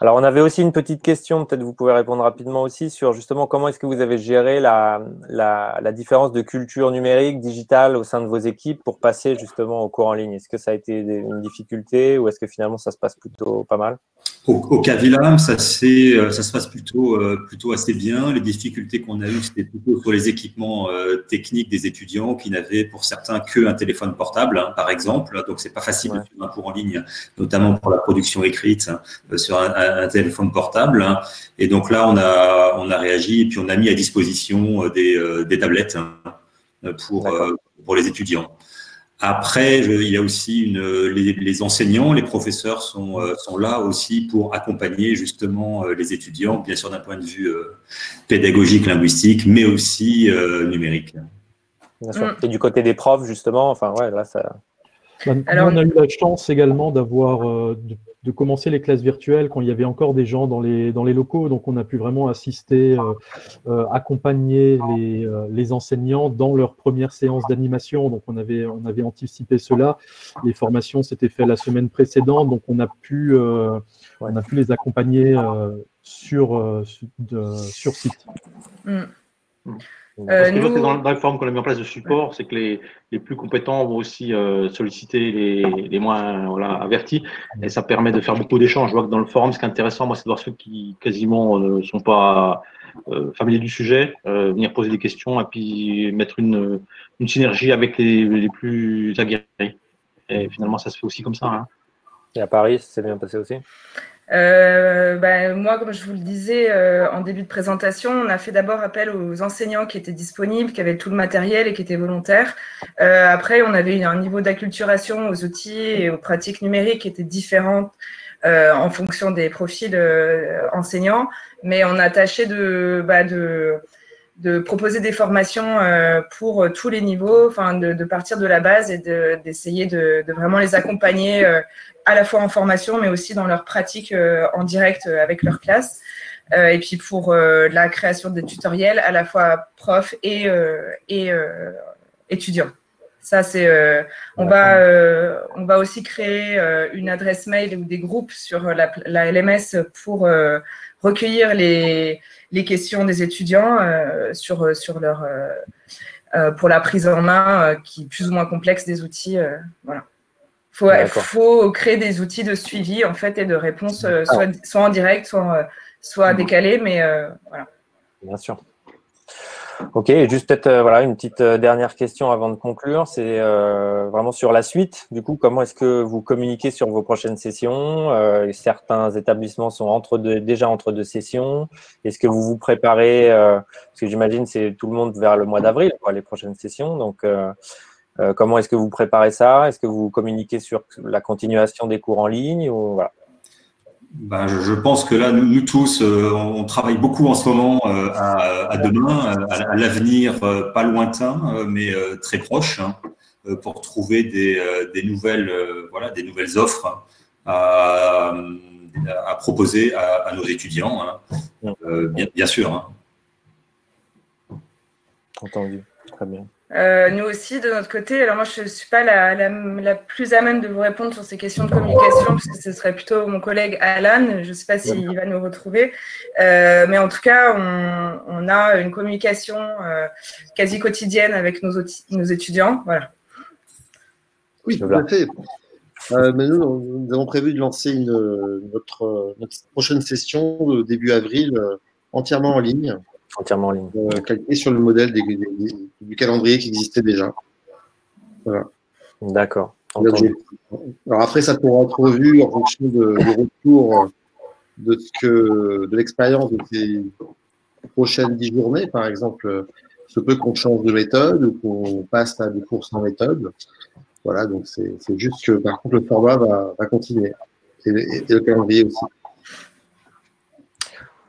Alors, on avait aussi une petite question, peut-être vous pouvez répondre rapidement aussi, sur justement comment est-ce que vous avez géré la différence de culture numérique, digitale au sein de vos équipes pour passer justement au cours en ligne. Est-ce que ça a été une difficulté ou est-ce que finalement ça se passe plutôt pas mal? Au Cavilam, ça se passe plutôt assez bien. Les difficultés qu'on a eues, c'était plutôt sur les équipements techniques des étudiants qui n'avaient pour certains qu'un téléphone portable, par exemple. Donc, c'est pas facile de suivre un cours en ligne, notamment pour la production écrite sur un téléphone portable. Et donc là, on a réagi et puis on a mis à disposition des tablettes pour les étudiants. Après, il y a aussi les enseignants, les professeurs sont là aussi pour accompagner justement les étudiants, bien sûr d'un point de vue pédagogique, linguistique, mais aussi numérique. Bien sûr. Et du côté des profs, justement, là, ça… Alors, on a eu la chance également d'avoir de commencer les classes virtuelles quand il y avait encore des gens dans les locaux, donc on a pu vraiment assister, accompagner les enseignants dans leur première séance d'animation. Donc on avait anticipé cela. Les formations s'étaient faites la semaine précédente, donc on a pu les accompagner sur site. Parce que l'autre, dans la forme qu'on a mis en place de support, c'est que les plus compétents vont aussi solliciter les moins avertis, et ça permet de faire beaucoup d'échanges. Je vois que dans le forum, ce qui est intéressant, moi, c'est de voir ceux qui quasiment ne sont pas familiers du sujet, venir poser des questions et puis mettre une synergie avec les plus aguerris. Et finalement, ça se fait aussi comme ça. Hein. Et à Paris, c'est bien passé aussi? Moi, comme je vous le disais en début de présentation, on a fait d'abord appel aux enseignants qui étaient disponibles, qui avaient tout le matériel et qui étaient volontaires. Après, on avait un niveau d'acculturation aux outils et aux pratiques numériques qui était différent en fonction des profils enseignants, mais on a tâché de proposer des formations pour tous les niveaux, de partir de la base et d'essayer de vraiment les accompagner à la fois en formation, mais aussi dans leur pratique en direct avec leur classe. Et puis pour la création des tutoriels, à la fois profs et étudiants. Ça, c'est. On va aussi créer une adresse mail ou des groupes sur la LMS pour recueillir les questions des étudiants pour la prise en main qui est plus ou moins complexe des outils. Voilà. Faut créer des outils de suivi en fait et de réponse, soit en direct, soit décalé, mais voilà. Bien sûr. Ok, et juste peut-être une petite dernière question avant de conclure, c'est vraiment sur la suite. Du coup, comment est-ce que vous communiquez sur vos prochaines sessions? Certains établissements sont déjà entre deux sessions. Est-ce que vous vous préparez parce que j'imagine c'est tout le monde vers le mois d'avril, les prochaines sessions. Donc, comment est-ce que vous préparez ça? Est-ce que vous communiquez sur la continuation des cours en ligne ou voilà? Je pense que là, nous tous, on travaille beaucoup en ce moment à demain, à l'avenir pas lointain, mais très proche, pour trouver des nouvelles offres à proposer à nos étudiants, bien sûr. Entendu, très bien. Nous aussi, de notre côté, alors moi, je ne suis pas la plus à même de vous répondre sur ces questions de communication, parce que ce serait plutôt mon collègue Alan, je ne sais pas s'il va nous retrouver, mais en tout cas, on a une communication quasi quotidienne avec nos étudiants. Voilà. Oui, tout à fait. Mais nous avons prévu de lancer notre prochaine session début avril entièrement en ligne. Entièrement en ligne. Calqué sur le modèle du calendrier qui existait déjà. Voilà. D'accord. Alors après, ça pourra être revu en fonction du retour de l'expérience de ces prochaines 10 journées. Par exemple, se peut qu'on change de méthode ou qu'on passe à des cours sans méthode. Voilà, donc c'est juste que par contre, le format va continuer. Et le calendrier aussi.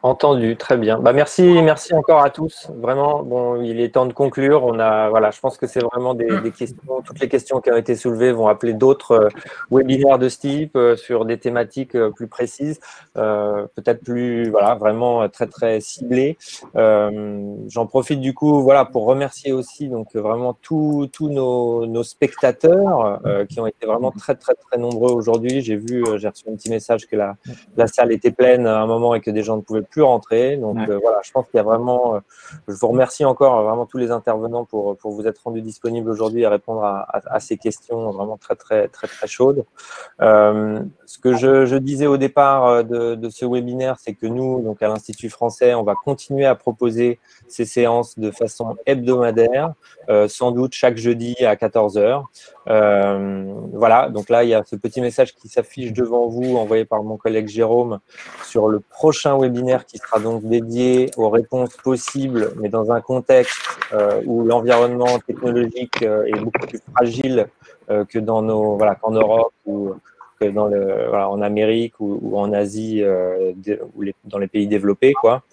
Entendu, très bien. Merci encore à tous. Vraiment, bon, il est temps de conclure. Voilà, je pense que c'est vraiment des questions. Toutes les questions qui ont été soulevées vont appeler d'autres webinaires de ce type sur des thématiques plus précises, peut-être plus, voilà, vraiment très très ciblées. J'en profite du coup, voilà, pour remercier aussi donc vraiment tous nos spectateurs qui ont été vraiment très très très nombreux aujourd'hui. J'ai reçu un petit message que la salle était pleine à un moment et que des gens ne pouvaient plus rentrer. Donc voilà, je pense qu'il y a vraiment, je vous remercie encore vraiment tous les intervenants pour vous être rendus disponibles aujourd'hui et répondre à ces questions vraiment très très très très chaudes. Ce que je disais au départ de ce webinaire, c'est que nous, donc à l'Institut français, on va continuer à proposer ces séances de façon hebdomadaire, sans doute chaque jeudi à 14 h. Voilà, donc là, il y a ce petit message qui s'affiche devant vous, envoyé par mon collègue Jérôme, sur le prochain webinaire qui sera donc dédié aux réponses possibles, mais dans un contexte où l'environnement technologique est beaucoup plus fragile que qu'en Europe ou que en Amérique ou en Asie ou dans les pays développés, quoi.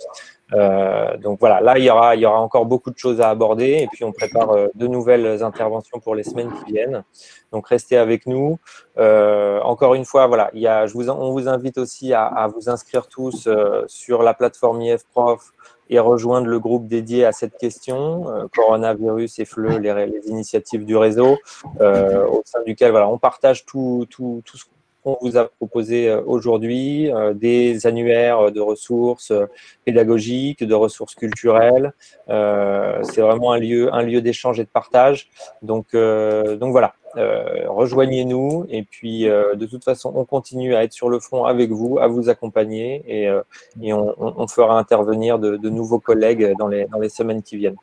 Donc voilà, là il y aura encore beaucoup de choses à aborder et puis on prépare de nouvelles interventions pour les semaines qui viennent. Donc restez avec nous. Encore une fois, voilà, on vous invite aussi à vous inscrire tous sur la plateforme IFProf et rejoindre le groupe dédié à cette question, coronavirus et FLE, les initiatives du réseau, au sein duquel voilà, on partage tout ce qu'on vous a proposé aujourd'hui, des annuaires de ressources pédagogiques, de ressources culturelles. C'est vraiment un lieu d'échange et de partage. Donc voilà, rejoignez-nous et puis de toute façon, on continue à être sur le front avec vous, à vous accompagner et on fera intervenir de nouveaux collègues dans les semaines qui viennent.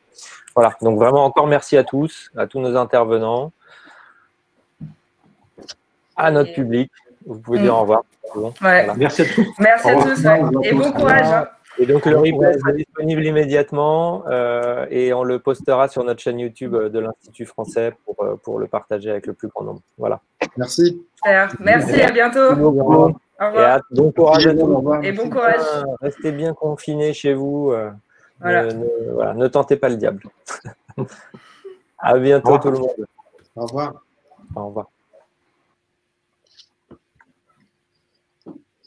Voilà, donc vraiment encore merci à tous nos intervenants, à notre public. Vous pouvez dire au revoir. Bon, ouais. Voilà. Merci à tous. Merci à tous et bon courage. Et donc le replay est disponible immédiatement et on le postera sur notre chaîne YouTube de l'Institut français pour le partager avec le plus grand nombre. Voilà. Merci. Merci, à bientôt. Au revoir. Et bon courage à tous. Et bon courage. Restez bien confinés chez vous. Ne tentez pas le diable. À bientôt tout le monde. Au revoir. Au revoir.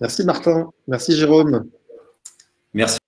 Merci Martin. Merci Jérôme. Merci.